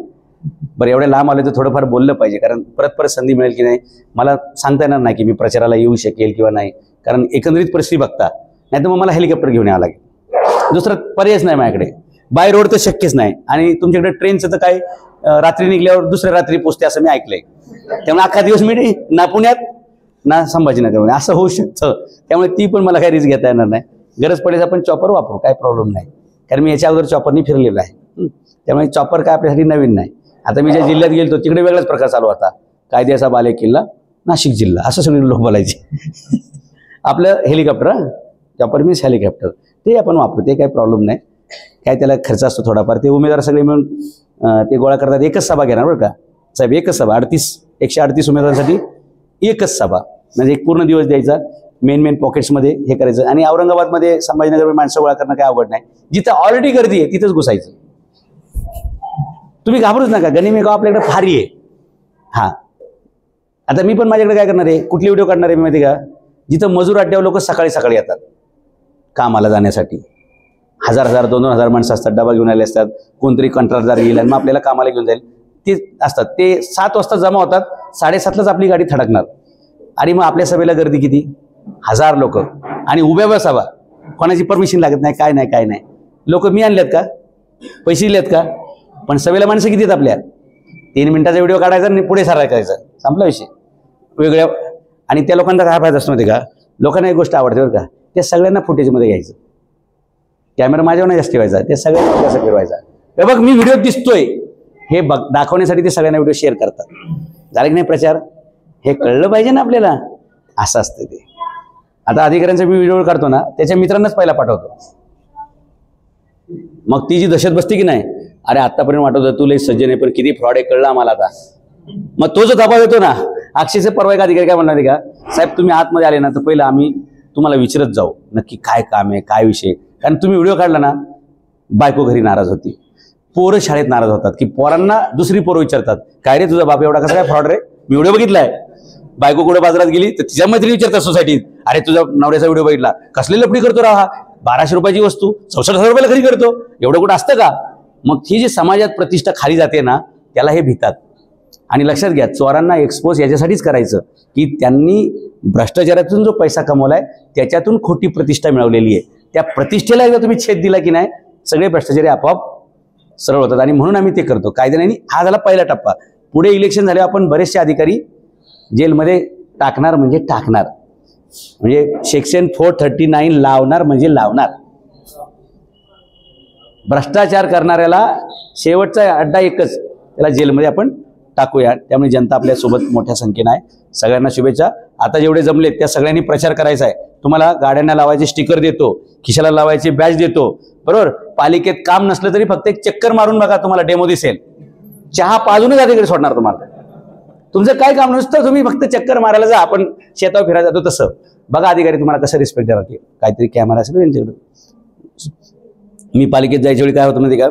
बरं, एवढ्या लांब आले तर थोडंफार बोललं पाहिजे, कारण परत संधी मिळेल की नाही मला सांगता येणार नाही की मी प्रचाराला येऊ शकेल किंवा नाही, कारण एकंदरीत परिस्थिती बघता. नाही तर मग मला हेलिकॉप्टर घेऊन यावं लागेल, दुसरा पर्यायच नाही माझ्याकडे. बाय रोड तर शक्यच नाही. आणि तुमच्याकडे ट्रेनचं तर काय, रात्री निघल्यावर दुसऱ्या रात्री पोचते असं मी ऐकलंय. त्यामुळे अख्खा दिवस मी ना पुण्यात ना संभाजीनगरमध्ये असं होऊ शकतं. त्यामुळे ती पण मला काही रिस्क घेता येणार नाही. गरज पडेल आपण चॉपर वापरू, काय प्रॉब्लेम नाही, कारण मी याच्या अगोदर चॉपरनी फिरलेलं आहे. त्यामुळे चॉपर काय आपल्यासाठी नवीन नाही. आता मी ज्या जिल्ह्यात गेलो तिकडे वेगळाच प्रकार चालू होता, कायद्याचा बालेकिल्ला नाशिक जिल्हा असं सगळे लोक बोलायचे. आपलं हेलिकॉप्टर, चॉपर मीन्स हेलिकॉप्टर, ते आपण वापरू, ते काही प्रॉब्लेम नाही. काय त्याला खर्च असतो थोडाफार. ते उमेदवार सगळे मिळून ते गोळा करतात. एकच सभा घेणार बरं का साहेब, एकच सभा. 138 उमेदवारांसाठी एकच सभा, म्हणजे एक पूर्ण दिवस द्यायचा. मेन पॉकेट्समध्ये हे करायचं. आणि औरंगाबादमध्ये संभाजीनगरमध्ये माणसं गोळा करणं काय अवघड नाही. जिथं ऑलरेडी गर्दी आहे तिथंच घुसायचं. तुम्ही घाबरूच नका, गनिमी गाव आपल्याकडे फारी आहे. हां, आता मी पण माझ्याकडे काय करणार आहे, कुठले व्हिडिओ काढणार आहे मी माहिती का? जिथं मजूर अड्ड्यावर लोक सकाळी सकाळी येतात कामाला जाण्यासाठी, 1000 2,000 माणसं असतात, डबा घेऊन आले असतात, कोणतरी कंत्राटदार येईल आणि मग आपल्याला कामाला घेऊन जाईल, ते असतात. ते 7 वाजता जमा होतात, 7:30लाच आपली गाडी थडकणार. आणि मग आपल्या सभेला गर्दी किती? 1000 लोक. आणि उभ्या बसावा, कोणाची परमिशन लागत नाही, काय नाही काय नाही. लोक मी आणलेत का? पैसे दिलेत का? पण सभेला माणसं किती आहेत आपल्या? 3 मिनिटाचा व्हिडिओ काढायचा आणि पुढे सारा करायचा, संपला विषय. वेगळ्या. आणि त्या लोकांचा काय फायदा असतो माहिती का? लोकांना एक गोष्ट आवडते बरं का, त्या सगळ्यांना फुटेजमध्ये घ्यायचं. कॅमेरा माझ्यावर नाही जास्त ठेवायचा, ते सगळ्यांना कसं फिरवायचा. हे बघ मी व्हिडिओ दिसतोय हे दाखवण्यासाठी ते सगळ्यांना व्हिडिओ शेअर करतात. झालं की नाही प्रचार? हे कळलं पाहिजे ना आपल्याला. असं असतं ते. आता अधिकाऱ्यांचा मी व्हिडिओ काढतो ना, त्याच्या मित्रांनाच पहिला पाठवतो. मग ती जी दहशत बसते की नाही, अरे आतापर्यंत वाटत होतं तू लई सज्जन आहे पण किती फ्रॉड आहे कळलं आम्हाला आता. मग तो जो दबाव येतो ना, अक्षयचे परवा एक अधिकारी काय म्हणणार का, साहेब तुम्ही आतमध्ये आले ना तर पहिलं आम्ही तुम्हाला विचारत जाऊ नक्की काय काम आहे काय विषय. कारण तुम्ही व्हिडिओ काढला ना, बायको घरी नाराज होती, पोरं शाळेत नाराज होतात, की पोरांना दुसरी पोरं विचारतात काय रे तुझा बाप एवढा कसा काय फ्रॉड रे, मी व्हिडिओ बघितलाय. बायको कुठे बाजारात गेली तर तिच्या मैत्रिणी विचारतात सोसायटीत, अरे तुझा नवऱ्याचा व्हिडिओ बघितला, कसली लफडी करतो राहा, 1200 रुपयाची वस्तू 64,000 रुपयाला खरी करतो, एवढं कुठं असतं का. मग ही जी समाजात प्रतिष्ठा खाली जाते ना, त्याला हे भीतात. आणि लक्षात घ्या, चोरांना एक्सपोज याच्यासाठीच करायचं की त्यांनी भ्रष्टाचारातून जो पैसा कमवलाय त्याच्यातून खोटी प्रतिष्ठा मिळवलेली आहे. त्या प्रतिष्ठेला एकदा तुम्ही छेद दिला की नाही, सगळे भ्रष्टाचारी आपोआप सरळ होतात. आणि म्हणून आम्ही ते करतो कायद्याने. हा झाला पहिला टप्पा. पुढे इलेक्शन झाले, आपण बरेचसे अधिकारी जेलमध्ये टाकणार म्हणजे टाकणार, म्हणजे सेक्शन 439 लावणार म्हणजे लावणार. भ्रष्टाचार करणाऱ्याला शेवटचा अड्डा एकच, त्याला जेलमध्ये आपण टाकूया. त्यामुळे जनता आपल्या सोबत मोठ्या संख्येने आहे. सगळ्यांना शुभेच्छा. आता जेवढे जमलेत त्या सगळ्यांनी प्रचार करायचा आहे. तुम्हाला गाड्यांना लावायचे स्टिकर देतो, खिशाला लावायचे बॅच देतो, बरोबर. पालिकेत काम नसलं तरी फक्त एक चक्कर मारून बघा, तुम्हाला डेमो दिसेल. चहा पाजूनच अधिकारी सोडणार तुम्हाला. तुमचं काय काम नसतं, तुम्ही फक्त चक्कर मारायला जा. आपण शेतावर फिरायला जातो तसं बघा अधिकारी तुम्हाला कसं रिस्पेक्ट देणार. काहीतरी कॅमेरा असेल त्यांच्याकडे. मी पालिकेत जायच्या वेळी काय होतं माहिती का,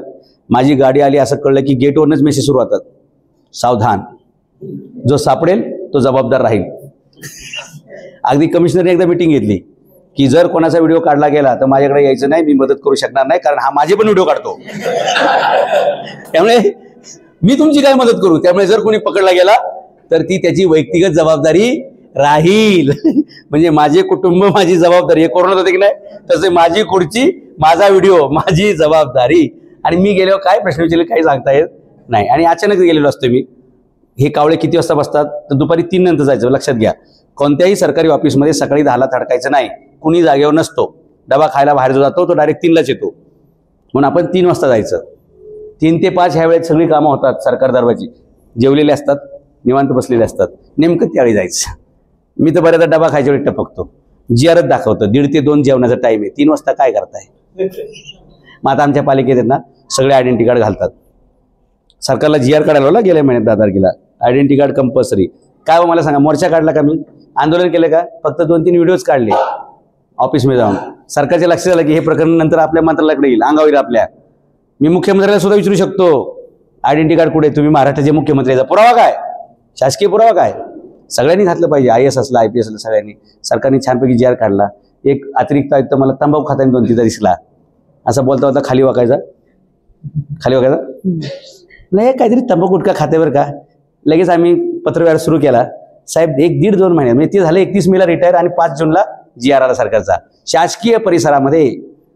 माझी गाडी आली असं कळलं की गेटवरूनच मेसेज सुरू होतात, सावधान, जो सापडेल तो जबाबदार राहील. अगदी कमिशनरने एकदा मीटिंग घेतली की जर कोणाचा व्हिडिओ काढला गेला तर माझ्याकडे यायचं नाही, मी मदत करू शकणार नाही, कारण हा माझे पण व्हिडिओ काढतो. त्यामुळे मी तुमची काय मदत करू. त्यामुळे जर कोणी पकडला गेला तर ती त्याची वैयक्तिक जबाबदारी राहील. म्हणजे माझे कुटुंब माझी जबाबदारी. हे कोरोनात होते की नाही, तसे माझी खुर्ची माझा व्हिडिओ माझी जबाबदारी. आणि मी गेल्यावर काय प्रश्न विचारले काही सांगता येत नाही. आणि अचानक गेलेलो असतो मी. हे कावळे किती वाजता बसतात तर दुपारी 3 नंतर जायचं. लक्षात घ्या, कोणत्याही सरकारी ऑफिसमध्ये सकाळी 10ला थडकायचं नाही. कुणी जागेवर नसतो. डबा खायला बाहेर जो जातो तो डायरेक्ट 3लाच येतो. म्हणून आपण 3 वाजता जायचं. 3 ते 5 ह्या वेळेत सगळी कामं होतात सरकार दरबारची. जेवलेले असतात, निवांत बसलेले असतात. नेमकं त्यावेळी जायचं. मी तर बऱ्याचदा डबा खायच्या वेळी टपकतो, जीआरच दाखवतो 1:30 ते 2 जेवणाचा टाईम आहे. 3 वाजता काय करताय. मग आता आमच्या पालिकेत आहेत ना, सगळे आयडेंटिटी कार्ड घालतात. सरकारला जीआर काढायला लावला गेल्या महिन्यात 10 तारखेला. Identity card compulsory. काय हो मला सांगा, मोर्चा काढला का, मी आंदोलन केलं का, फक्त 2-3 व्हिडिओज काढले ऑफिसमध्ये जाऊन. सरकारच्या लक्षात आलं की हे प्रकरण नंतर आपल्या मंत्रालयाकडे येईल, अंगावर आपल्या. मी मुख्यमंत्र्याला सुद्धा विचारू शकतो, आयडेंटिटी कार्ड कुठे, तुम्ही महाराष्ट्राचे मुख्यमंत्र्याचा पुरावा काय, शासकीय पुरावा काय. सगळ्यांनी घातलं पाहिजे. IAS असला IPS असला सगळ्यांनी. सरकारने छानपैकी जीआर काढला. एक अतिरिक्त आयुक्त मला तंबाखू खाताना 2-3दा दिसला. असं बोलता बोलता खाली वाकायचा नाही, काहीतरी तंबाखू गुटखा खात्यावर का. लगेच आम्ही पत्रव्यवहार सुरू केला. साहेब 1-1.5-2 महिने म्हणजे ते झाले 31 मेला रिटायर आणि 5 जूनला जीआर आला सरकारचा. शासकीय परिसरामध्ये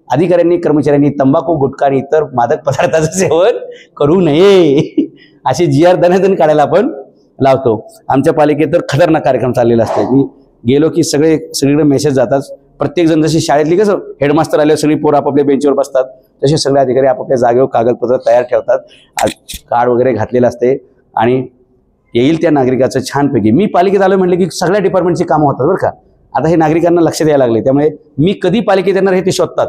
अधिकाऱ्यांनी कर्मचाऱ्यांनी तंबाखू गुटखा आणि इतर मादक पदार्थाचं सेवन करू नये असे जीआर दनादन काढायला आपण लावतो. आमच्या पालिकेत तर खतरनाक कार्यक्रम चाललेला असतो. मी गेलो की सगळीकडे मेसेज जातात. प्रत्येक जण जशी शाळेतली कसं हेडमास्टर आल्यावर सगळी पोरं आपापल्या बेंचवर बसतात, तसे सगळे अधिकारी आपापल्या जागेवर कागदपत्र तयार ठेवतात. कार्ड वगैरे घातलेलं असते आणि येईल त्या नागरिकाचं छानपैकी. मी पालिकेत आलो म्हटलं की सगळ्या डिपार्टमेंटची कामं होतात बरं का. आता हे नागरिकांना लक्ष द्यायला लागले. त्यामुळे मी कधी पालिकेत येणार हे ते शोधतात.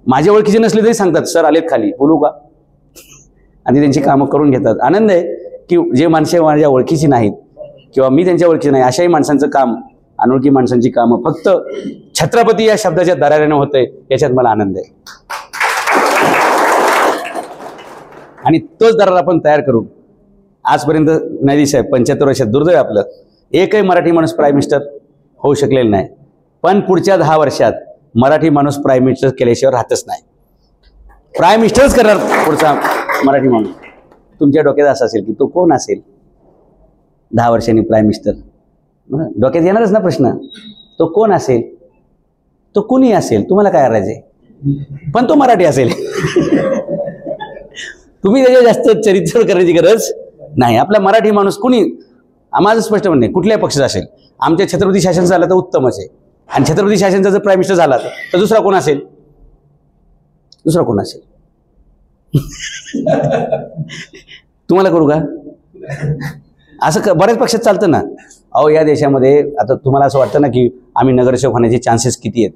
माझ्या ओळखीचे नसले तरी सांगतात, सर आलेत खाली, बोलू का. आणि त्यांची कामं करून घेतात. आनंद आहे की जे माणसे माझ्या ओळखीची नाहीत किंवा मी त्यांच्या ओळखीची नाही अशाही माणसांचं काम, अनोळखी माणसांची कामं फक्त छत्रपती या शब्दाच्या दराऱ्याने होतंय, याच्यात मला आनंद आहे. आणि तोच दरार आपण तयार करू. आजपर्यंत नाही साहेब 75 वर्षात दुर्दैव आपलं एकही मराठी माणूस प्राईम मिनिस्टर होऊ शकलेलं नाही. पण पुढच्या 10 वर्षात मराठी माणूस प्राईम मिनिस्टर केल्याशिवाय राहतच नाही. प्राईम मिनिस्टरच करणार पुढचा मराठी माणूस. तुमच्या डोक्यात असं असेल की तो कोण असेल 10 वर्षांनी प्राईम मिनिस्टर, डोक्यात येणारच ना प्रश्न, तो कोण असेल, तो कुणी असेल, तुम्हाला काय करायचंय, पण तो मराठी असेल. तुम्ही त्याच्या जास्त चरित्र करण्याची गरज नाही. आपला मराठी माणूस कुणी, माझं स्पष्ट म्हणणे, कुठल्याही पक्षाचा असेल, आमच्या छत्रपती शासन झालं तर उत्तमच आहे, आणि छत्रपती शासनचा जर प्राईम मिनिस्टर झाला तर दुसरा कोण असेल, दुसरा कोण असेल. तुम्हाला करू का असं? बऱ्याच पक्षात चालतं ना. अहो या देशामध्ये आता तुम्हाला असं वाटतं ना की आम्ही नगरसेवक होण्याचे चान्सेस किती आहेत.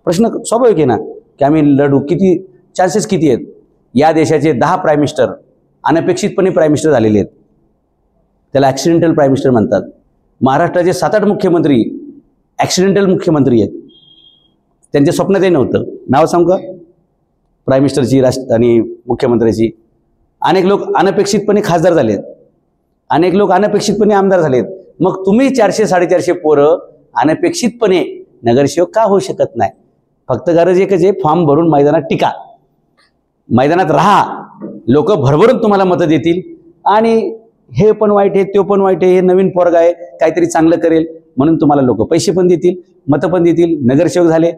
प्रश्न स्वाभाविक आहे ना की आम्ही लढू, किती चान्सेस किती आहेत. या देशाचे 10 प्राईम मिनिस्टर अनपेक्षितपणे प्राईम मिनिस्टर झालेले आहेत, त्याला ॲक्सिडेंटल प्राईम मिनिस्टर म्हणतात. महाराष्ट्राचे 7-8 मुख्यमंत्री ॲक्सिडेंटल मुख्यमंत्री आहेत, त्यांच्या स्वप्नातही नव्हतं. नाव सांगू का प्राईम मिनिस्टरची आणि मुख्यमंत्र्याची? अनेक लोक अनपेक्षितपणे खासदार झालेत, अनेक लोक अनपेक्षितपणे आमदार झालेत. मग तुम्ही 400-450 पोरं अनपेक्षितपणे नगरसेवक का होऊ शकत नाही? फक्त गरज एकच आहे, फॉर्म भरून मैदानात टिका, मैदानात राहा, लोक भरभरून तुम्हाला मतं देतील. आणि हे पण वाईट आहे, तो पण वाईट आहे, हे नवीन पोरगा आहे, काहीतरी चांगलं करेल म्हणून तुम्हाला लोक पैसे पण देतील, मतं पण देतील, नगरसेवक झाले.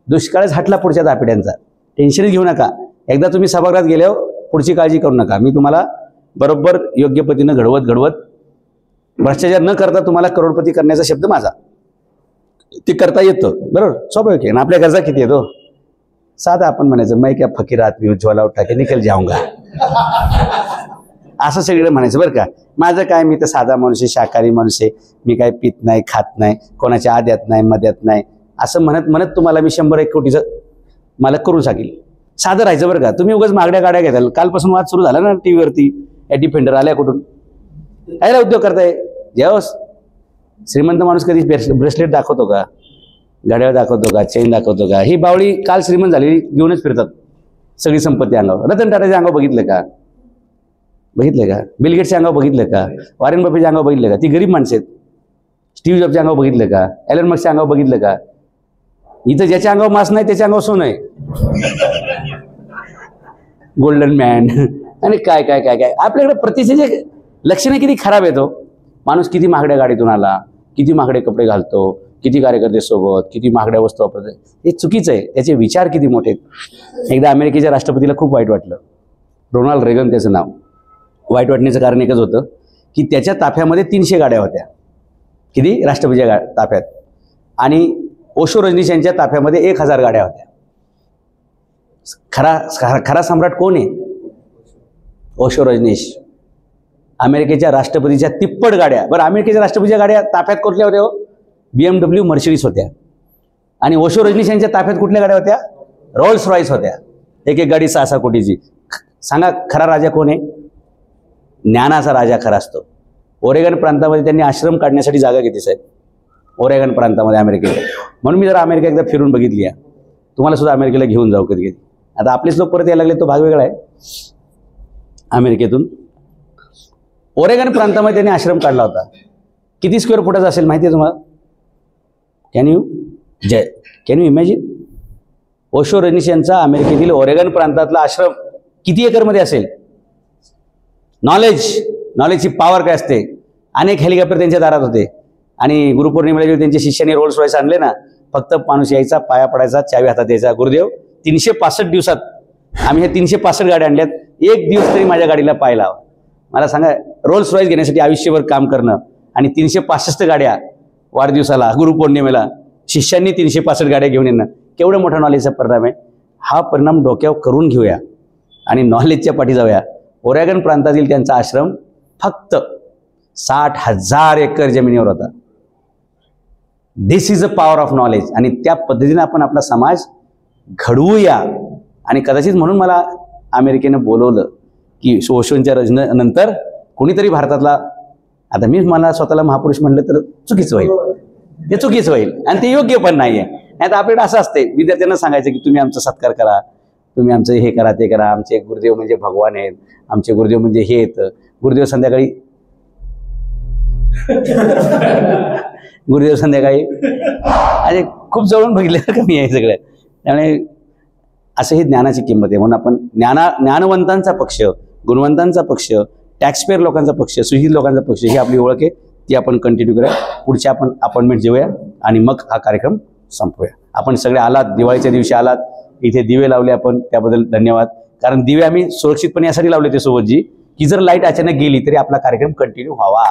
दुष्काळच हटला पुढच्या 10 पिढ्यांचा. टेन्शनच घेऊ नका. एकदा तुम्ही सभागृहात गेल्यावर पुढची काळजी करू नका. मी तुम्हाला बरोबर योग्य पद्धतीनं घडवत भ्रष्टाचार न करता तुम्हाला करोडपती करण्याचा शब्द माझा, ते करता येतं. बरोबर, स्वाभाविक आहे ना. आपल्या गरजा किती येतो? साधा आपण म्हणायचं, मैं क्या फकीर आदमी उज्ज्वला उठा के निकल जाऊंगा, असं सगळं म्हणायचं. बरं का, माझं काय, मी तर साधा माणूस आहे, शाकाहारी माणूस आहे, मी काय पित नाही, खात नाही, कोणाच्या आद्यात नाही, मध्यात नाही, असं म्हणत तुम्हाला मी 100-1 कोटीचं मालक करून सांगेल. साधं राहायचं बरं का. तुम्ही उगाच महागड्या गाड्या घेताल. कालपासून वाद सुरू झाला ना टीव्हीवरती, या डिफेंडर आल्या कुठून, यायला उद्योग करताय. जेव्हा श्रीमंत माणूस कधी ब्रेसलेट दाखवतो का, गाड्यावर दाखवतो का, चेन दाखवतो का? ही बावळी काल श्रीमंत झालेली घेऊनच फिरतात सगळी संपत्ती अंगावर. रतन टाटाच्या अंगावर बघितलं का? बिल गेट्सच्या अंगावर बघितलं का? वॉरेन बफेटच्या अंगावर बघितलं का? ती गरीब माणसं आहेत. स्टीव्ह जॉबच्या अंगावर बघितलं का? एलन मस्कच्या अंगावर बघितलं का? इथं ज्याच्या अंगावर मास नाही त्याच्या अंगावर सोनं आहे, गोल्डन मॅन आणि काय काय काय काय. आपल्याकडे प्रत्येकाचे लक्षणे किती खराब येतो. माणूस किती महागड्या गाडीतून आला, किती महागडे कपडे घालतो, किती कार्यकर्ते सोबत, किती महागड्या वस्तू वापरतो, हे चुकीचं आहे. त्याचे विचार किती मोठे आहेत. एकदा अमेरिकेच्या राष्ट्रपतीला खूप वाईट वाटलं. रोनाल्ड रेगन त्याचं नाव. वाईट वाटण्याचं कारण एकच होतं की त्याच्या ताफ्यामध्ये 300 गाड्या होत्या. किती? राष्ट्रपतीच्या ताफ्यात. आणि ओशो रजनीश यांच्या ताफ्यामध्ये 1000 गाड्या होत्या. खरा सम्राट कोण आहे? ओशो रजनीश. अमेरिकेच्या राष्ट्रपतीच्या 3पट गाड्या. बरं, अमेरिकेच्या राष्ट्रपतीच्या गाड्या ताफ्यात कुठल्या होत्या? BMW मर्सिडीज होत्या. आणि ओशो रजनीश यांच्या ताफ्यात कुठल्या गाड्या होत्या? रोल्स रॉयस होत्या. एक गाडी 6-6 कोटीची. सांगा खरा राजा कोण आहे? ज्ञानाचा राजा खरा असतो. ओरेगन प्रांतामध्ये त्यांनी आश्रम काढण्यासाठी जागा घेतली साहेब, ओरेगन प्रांतामध्ये अमेरिकेत. म्हणून मी जरा अमेरिका एकदा फिरून बघितली आहे. तुम्हाला सुद्धा अमेरिकेला घेऊन जाऊ कधी कधी. आता आपलेच लोक परत यायला लागले, तो भाग वेगळा आहे. अमेरिकेतून ओरेगन प्रांतामध्ये त्यांनी आश्रम काढला होता. किती स्क्वेअर फुटाचा असेल माहिती आहे तुम्हाला? Can you imagine? Osho Rajneesh यांचा अमेरिकेतील ओरेगन प्रांतातला आश्रम किती एकरमध्ये असेल? नॉलेजची पॉवर काय असते. अनेक हेलिकॉप्टर त्यांच्या दारात होते. आणि गुरुपौर्णिमेला जेव्हा त्यांच्या शिष्याने रोल्स रॉयस आणले ना, फक्त माणूस यायचा, पाया पडायचा, चावी हातात द्यायचा. गुरुदेव 365 दिवसात आम्ही हे 365 गाड्या आणल्यात, एक दिवस तरी माझ्या गाडीला पाय लावा. मला सांगा, रोल्स रॉयस घेण्यासाठी आयुष्यभर काम करणं आणि 365 गाड्या वाढदिवसाला, गुरुपौर्णिमेला शिष्यांनी 365 गाड्या घेऊन येणं, केवढं मोठा नॉलेजचा परिणाम आहे. हा परिणाम डोक्यावर करून घेऊया आणि नॉलेजच्या पाठी जाऊया. ओरेगन प्रांतातील त्यांचा आश्रम फक्त 60,000 एकर जमिनीवर होता. This is a power of knowledge. आणि त्या पद्धतीने आपण आपला समाज घडवूया. आणि कदाचित म्हणून मला अमेरिकेनं बोलवलं की ओशोंच्या रचनेनंतर कोणीतरी भारतातला, आता मी मला स्वतःला महापुरुष म्हणलं तर चुकीचं होईल, ते चुकीचं होईल आणि ते योग्य पण नाही आहे. नाही तर आपल्याकडे असं असते, विद्यार्थ्यांना सांगायचं की तुम्ही आमचा सत्कार करा, तुम्ही आमचं हे करा, ते करा, आमचे गुरुदेव म्हणजे भगवान आहेत, आमचे गुरुदेव म्हणजे हे येतं. गुरुदेव संध्याकाळी आणि खूप जवळून बघितलं का मी हे सगळं. त्यामुळे असं ही ज्ञानाची किंमत आहे. म्हणून आपण ज्ञानवंतांचा पक्ष, गुणवंतांचा पक्ष, टॅक्सपेअर लोकांचा पक्ष, सुशील लोकांचा पक्ष ही आपली ओळख आहे. ती आपण कंटिन्यू करूया. पुढच्या आपण अपॉइंटमेंट घेऊया आणि मग हा कार्यक्रम संपवूया. आपण सगळे आलात, दिवाळीच्या दिवशी आलात, इथे दिवे लावले आपण, त्याबद्दल धन्यवाद. कारण दिवे आम्ही सुरक्षितपणे यासाठी लावले ते सोबतजी, की जर लाईट अचानक गेली तरी आपला कार्यक्रम कंटिन्यू व्हावा.